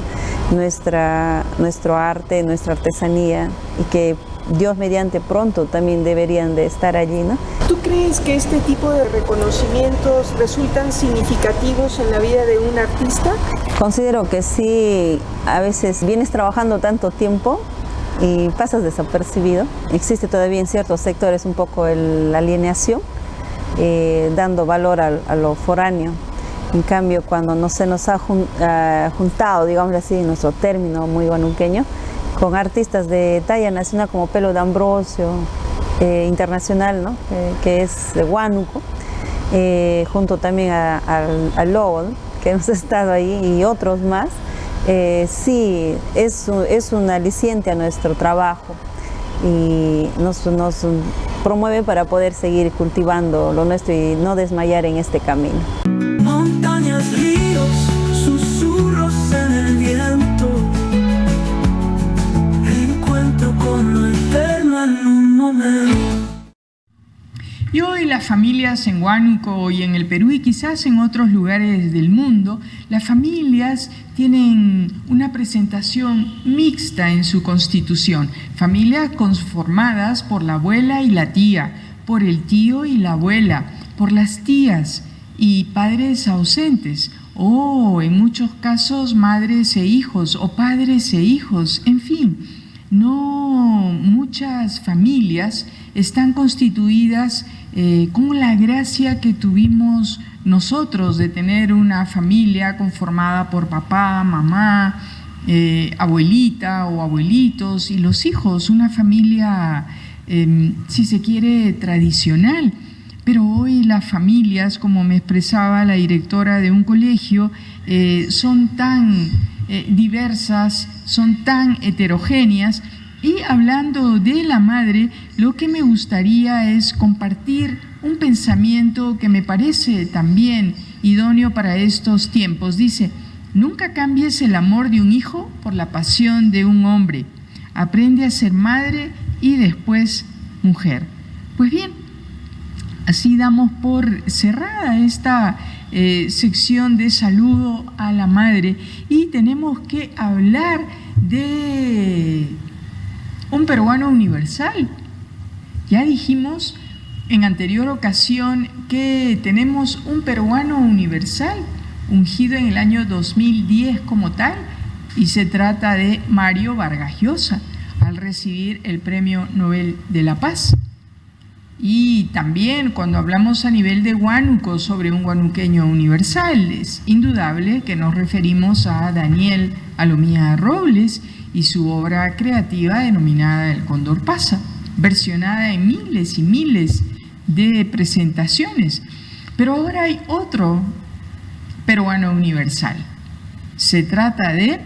nuestro arte, nuestra artesanía, y que Dios mediante pronto también deberían de estar allí, ¿no? ¿Tú crees que este tipo de reconocimientos resultan significativos en la vida de un artista? Considero que sí, a veces vienes trabajando tanto tiempo y pasas desapercibido. Existe todavía en ciertos sectores un poco la alienación, dando valor a lo foráneo. En cambio, cuando se nos ha juntado, digamos así, en nuestro término muy huánuqueño, con artistas de talla nacional como Pelo de Ambrosio, internacional, ¿no? Que es de Huánuco, junto también a Lobo, ¿no? Que hemos estado ahí, y otros más. Sí, es un aliciente a nuestro trabajo y nos promueve para poder seguir cultivando lo nuestro y no desmayar en este camino. Montañas, ríos, susurros en el viento, encuentro con lo eterno en un momento. Y hoy las familias en Huánuco y en el Perú y quizás en otros lugares del mundo, las familias tienen una presentación mixta en su constitución. Familias conformadas por la abuela y la tía, por el tío y la abuela, por las tías y padres ausentes, o en muchos casos madres e hijos o padres e hijos, en fin. No muchas familias están constituidas con la gracia que tuvimos nosotros de tener una familia conformada por papá, mamá, abuelita o abuelitos y los hijos, una familia, si se quiere, tradicional. Pero hoy las familias, como me expresaba la directora de un colegio, son tan diversas, son tan heterogéneas. Y hablando de la madre, lo que me gustaría es compartir un pensamiento que me parece también idóneo para estos tiempos. Dice: nunca cambies el amor de un hijo por la pasión de un hombre. Aprende a ser madre y después mujer. Pues bien, así damos por cerrada esta sección de saludo a la madre y tenemos que hablar de un peruano universal. Ya dijimos en anterior ocasión que tenemos un peruano universal, ungido en el año 2010 como tal, y se trata de Mario Vargas Llosa, al recibir el Premio Nobel de la Paz. Y también cuando hablamos a nivel de Huánuco sobre un huanuqueño universal, es indudable que nos referimos a Daniel Alomía Robles y su obra creativa denominada El Cóndor Pasa, versionada en miles y miles de presentaciones. Pero ahora hay otro peruano universal. Se trata de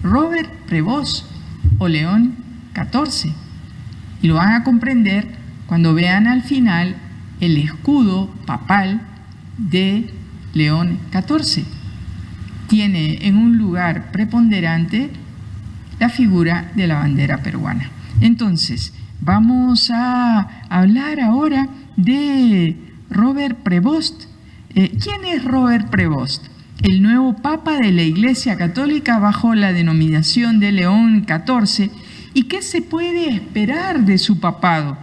Robert Prevost o León XIV. Y lo van a comprender cuando vean al final el escudo papal de León XIV. Tiene en un lugar preponderante la figura de la bandera peruana. Entonces, vamos a hablar ahora de Robert Prevost. ¿Quién es Robert Prevost? El nuevo Papa de la Iglesia Católica bajo la denominación de León XIV. ¿Y qué se puede esperar de su papado?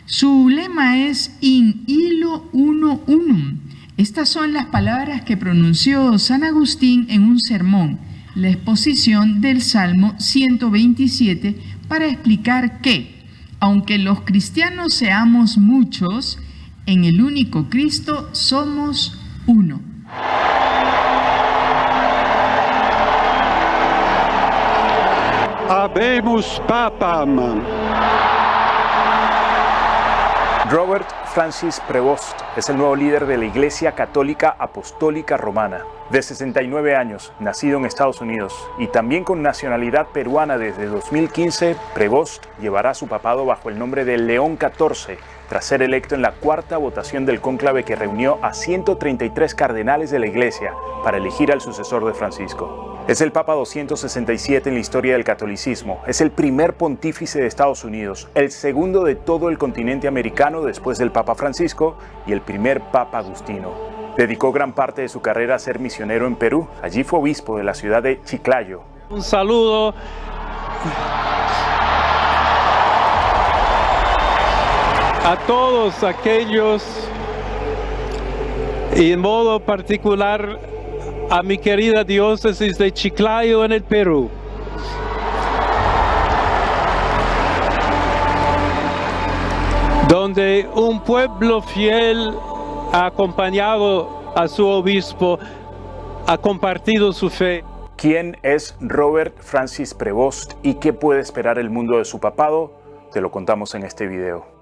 Su lema es In Illo Uno Unum, Estas son las palabras que pronunció San Agustín en un sermón, la exposición del Salmo 127, para explicar que, aunque los cristianos seamos muchos, en el único Cristo somos uno. Habemus Papam. Robert Francis Prevost es el nuevo líder de la Iglesia Católica Apostólica Romana. De 69 años, nacido en Estados Unidos y también con nacionalidad peruana desde 2015, Prevost llevará su papado bajo el nombre de León XIV, tras ser electo en la cuarta votación del cónclave que reunió a 133 cardenales de la Iglesia para elegir al sucesor de Francisco. Es el Papa 267 en la historia del catolicismo, es el primer pontífice de Estados Unidos, el segundo de todo el continente americano después del Papa Francisco y el primer Papa Agustino. Dedicó gran parte de su carrera a ser misionero en Perú, allí fue obispo de la ciudad de Chiclayo. Un saludo a todos aquellos y en modo particular a mi querida diócesis de Chiclayo en el Perú. Donde un pueblo fiel ha acompañado a su obispo, ha compartido su fe. ¿Quién es Robert Francis Prevost y qué puede esperar el mundo de su papado? Te lo contamos en este video.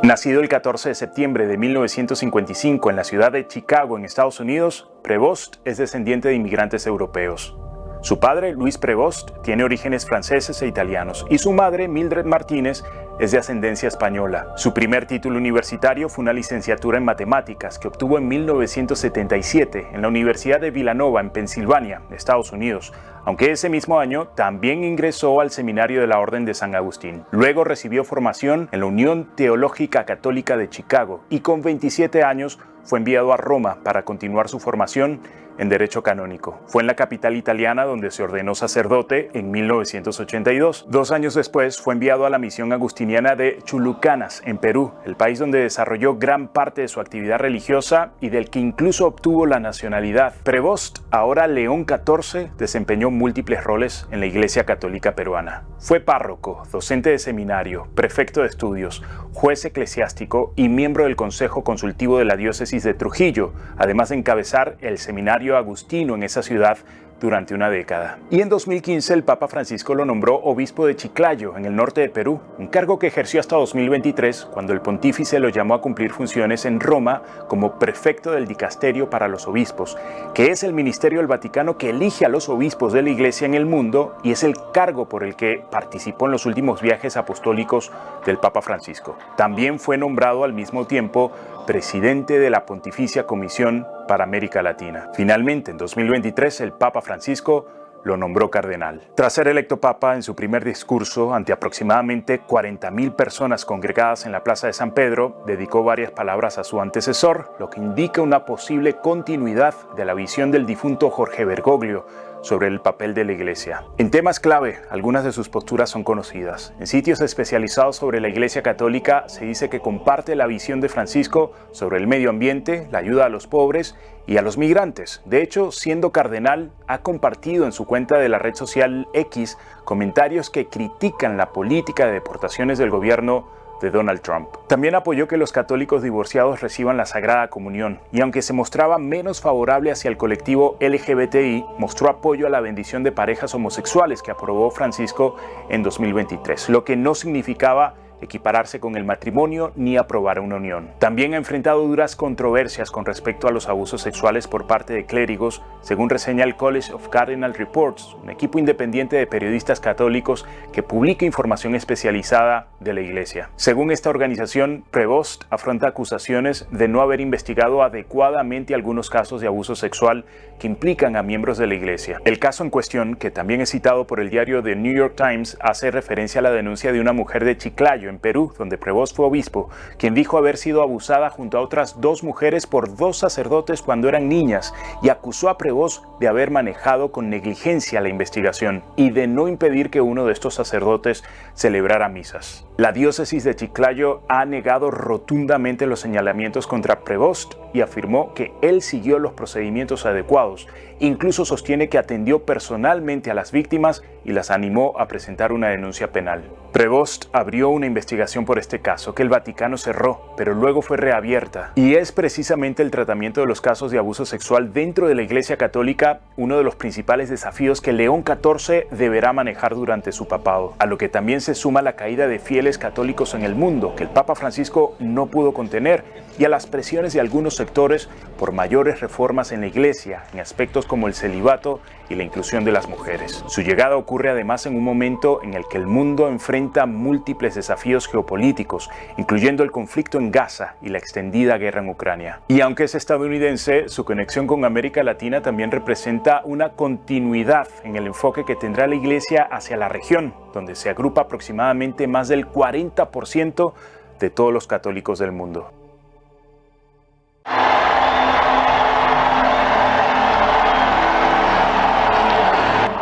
Nacido el 14 de septiembre de 1955 en la ciudad de Chicago, en Estados Unidos, Prevost es descendiente de inmigrantes europeos. Su padre, Luis Prevost, tiene orígenes franceses e italianos y su madre, Mildred Martínez, es de ascendencia española. Su primer título universitario fue una licenciatura en matemáticas que obtuvo en 1977 en la Universidad de Villanova, en Pensilvania, Estados Unidos, aunque ese mismo año también ingresó al Seminario de la Orden de San Agustín. Luego recibió formación en la Unión Teológica Católica de Chicago y con 27 años fue enviado a Roma para continuar su formación en Derecho Canónico. Fue en la capital italiana donde se ordenó sacerdote en 1982. 2 años después fue enviado a la misión agustiniana de Chulucanas, en Perú, el país donde desarrolló gran parte de su actividad religiosa y del que incluso obtuvo la nacionalidad. Prevost, ahora León XIV, desempeñó múltiples roles en la Iglesia Católica peruana. Fue párroco, docente de seminario, prefecto de estudios, juez eclesiástico y miembro del Consejo Consultivo de la Diócesis de Trujillo, además de encabezar el Seminario Agustino en esa ciudad durante una década. Y en 2015 el Papa Francisco lo nombró obispo de Chiclayo, en el norte de Perú, un cargo que ejerció hasta 2023, cuando el pontífice lo llamó a cumplir funciones en Roma como prefecto del dicasterio para los obispos, que es el ministerio del Vaticano que elige a los obispos de la Iglesia en el mundo y es el cargo por el que participó en los últimos viajes apostólicos del Papa Francisco. También fue nombrado al mismo tiempo presidente de la Pontificia Comisión para América Latina. Finalmente, en 2023, el Papa Francisco lo nombró cardenal. Tras ser electo papa, en su primer discurso ante aproximadamente 40.000 personas congregadas en la Plaza de San Pedro, dedicó varias palabras a su antecesor, lo que indica una posible continuidad de la visión del difunto Jorge Bergoglio sobre el papel de la Iglesia. En temas clave, algunas de sus posturas son conocidas. En sitios especializados sobre la Iglesia Católica se dice que comparte la visión de Francisco sobre el medio ambiente, la ayuda a los pobres y a los migrantes. De hecho, siendo cardenal, ha compartido en su cuenta de la red social X comentarios que critican la política de deportaciones del gobierno de Donald Trump. También apoyó que los católicos divorciados reciban la Sagrada Comunión y aunque se mostraba menos favorable hacia el colectivo LGBTI, mostró apoyo a la bendición de parejas homosexuales que aprobó Francisco en 2023, lo que no significaba equipararse con el matrimonio ni aprobar una unión. También ha enfrentado duras controversias con respecto a los abusos sexuales por parte de clérigos, según reseña el College of Cardinal Reports, un equipo independiente de periodistas católicos que publica información especializada de la Iglesia. Según esta organización, Prevost afronta acusaciones de no haber investigado adecuadamente algunos casos de abuso sexual que implican a miembros de la Iglesia. El caso en cuestión, que también es citado por el diario The New York Times, hace referencia a la denuncia de una mujer de Chiclayo Chiclayo, en Perú, donde Prevost fue obispo, quien dijo haber sido abusada junto a otras 2 mujeres por 2 sacerdotes cuando eran niñas y acusó a Prevost de haber manejado con negligencia la investigación y de no impedir que uno de estos sacerdotes celebrara misas. La diócesis de Chiclayo ha negado rotundamente los señalamientos contra Prevost y afirmó que él siguió los procedimientos adecuados. Incluso sostiene que atendió personalmente a las víctimas y las animó a presentar una denuncia penal. Prevost abrió una investigación por este caso que el Vaticano cerró, pero luego fue reabierta. Y es precisamente el tratamiento de los casos de abuso sexual dentro de la Iglesia Católica uno de los principales desafíos que León XIV deberá manejar durante su papado, a lo que también se suma la caída de fieles católicos en el mundo, que el Papa Francisco no pudo contener, y a las presiones de algunos sectores por mayores reformas en la Iglesia, en aspectos como el celibato y la inclusión de las mujeres. Su llegada ocurre además en un momento en el que el mundo enfrenta múltiples desafíos geopolíticos, incluyendo el conflicto en Gaza y la extendida guerra en Ucrania. Y aunque es estadounidense, su conexión con América Latina también representa una continuidad en el enfoque que tendrá la Iglesia hacia la región, donde se agrupa aproximadamente más del 40% de todos los católicos del mundo.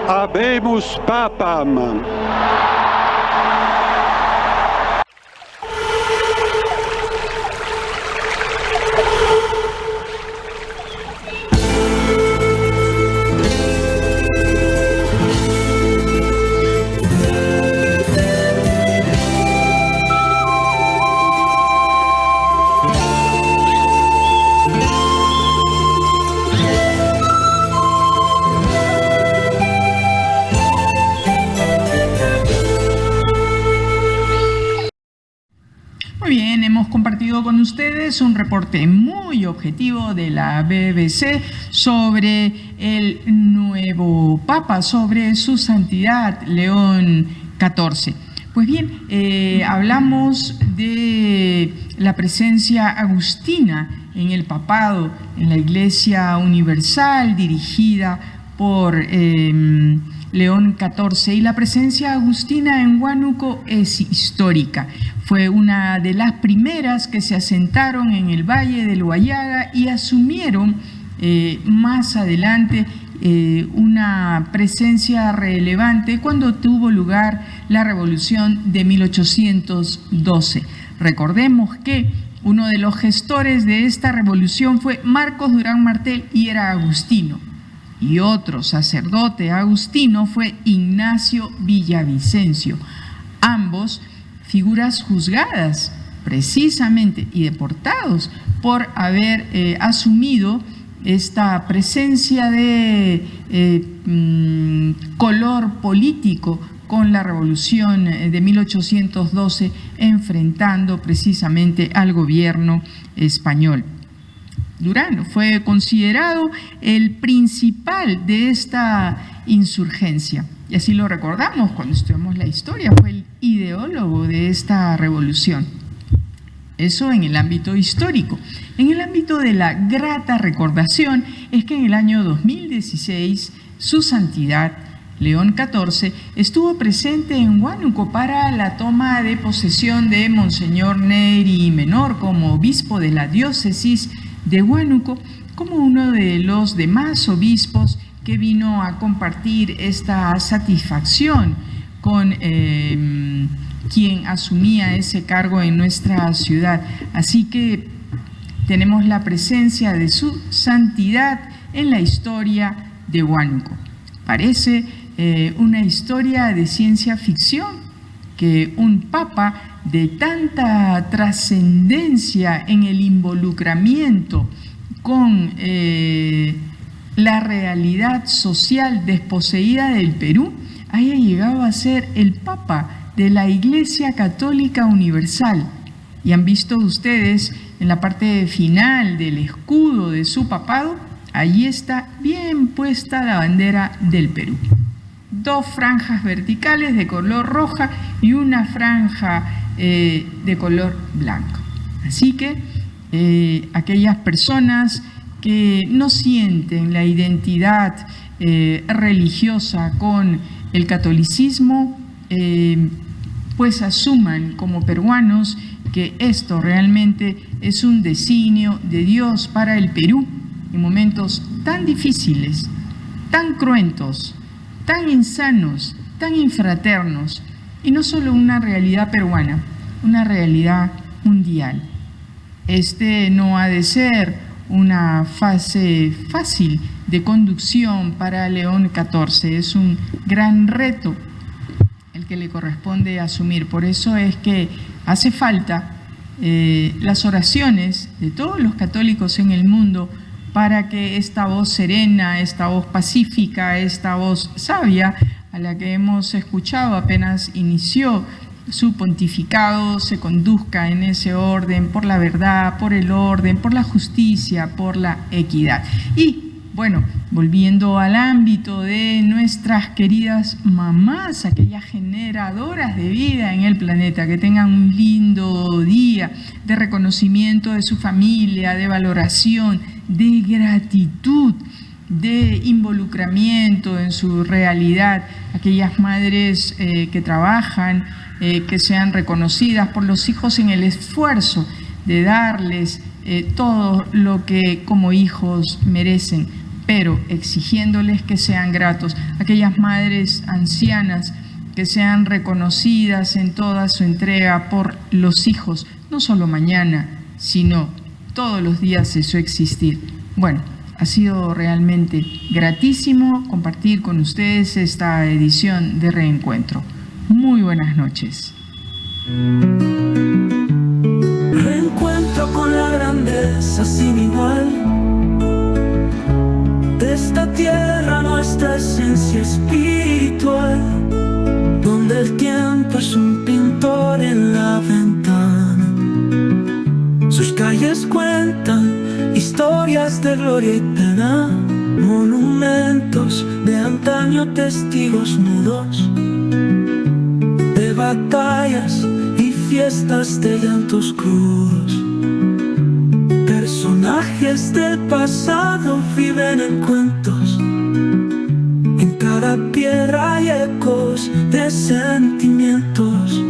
Habemus Papam. Con ustedes un reporte muy objetivo de la BBC sobre el nuevo Papa, sobre su santidad León XIV. Pues bien, hablamos de la presencia agustina en el papado, en la Iglesia Universal dirigida por León XIV, y la presencia agustina en Huánuco es histórica. Fue una de las primeras que se asentaron en el Valle del Huallaga y asumieron más adelante una presencia relevante cuando tuvo lugar la Revolución de 1812. Recordemos que uno de los gestores de esta revolución fue Marcos Durán Martel y era agustino. Y otro sacerdote agustino fue Ignacio Villavicencio. Ambos figuras juzgadas precisamente y deportados por haber asumido esta presencia de color político con la Revolución de 1812, enfrentando precisamente al gobierno español. Durán fue considerado el principal de esta insurgencia, y así lo recordamos cuando estudiamos la historia, fue el ideólogo de esta revolución. Eso en el ámbito histórico. En el ámbito de la grata recordación es que en el año 2016 su santidad León XIV estuvo presente en Huánuco para la toma de posesión de Monseñor Neri Menor como obispo de la diócesis de Huánuco, como uno de los demás obispos que vino a compartir esta satisfacción con quien asumía ese cargo en nuestra ciudad. Así que tenemos la presencia de su santidad en la historia de Huánuco. Parece una historia de ciencia ficción que un papa de tanta trascendencia en el involucramiento con la realidad social desposeída del Perú haya llegado a ser el Papa de la Iglesia Católica Universal. Y han visto ustedes en la parte final del escudo de su papado, allí está bien puesta la bandera del Perú. 2 franjas verticales de color roja y una franja de color blanco. Así que aquellas personas que no sienten la identidad religiosa con el catolicismo pues asuman como peruanos que esto realmente es un designio de Dios para el Perú en momentos tan difíciles, tan cruentos, tan insanos, tan infraternos, y no solo una realidad peruana, una realidad mundial. Este no ha de ser una fase fácil de conducción para León XIV, es un gran reto el que le corresponde asumir. Por eso es que hace falta las oraciones de todos los católicos en el mundo para que esta voz serena, esta voz pacífica, esta voz sabia, a la que hemos escuchado apenas inició su pontificado, se conduzca en ese orden, por la verdad, por el orden, por la justicia, por la equidad. Y bueno, volviendo al ámbito de nuestras queridas mamás, aquellas generadoras de vida en el planeta, que tengan un lindo día de reconocimiento de su familia, de valoración, de gratitud, de involucramiento en su realidad, aquellas madres que trabajan, que sean reconocidas por los hijos en el esfuerzo de darles todo lo que como hijos merecen, pero exigiéndoles que sean gratos. Aquellas madres ancianas que sean reconocidas en toda su entrega por los hijos, no solo mañana, sino todos los días de su existir. Bueno, ha sido realmente gratísimo compartir con ustedes esta edición de Reencuentro. Muy buenas noches. Reencuentro con la grandeza sin igual de esta tierra, nuestra esencia espiritual, donde el tiempo es un pintor en la ventana. Sus calles cuentan historias de gloria y pena, monumentos de antaño, testigos mudos de batallas y fiestas de llantos crudos. Personajes del pasado viven en cuentos, en cada piedra hay ecos de sentimientos.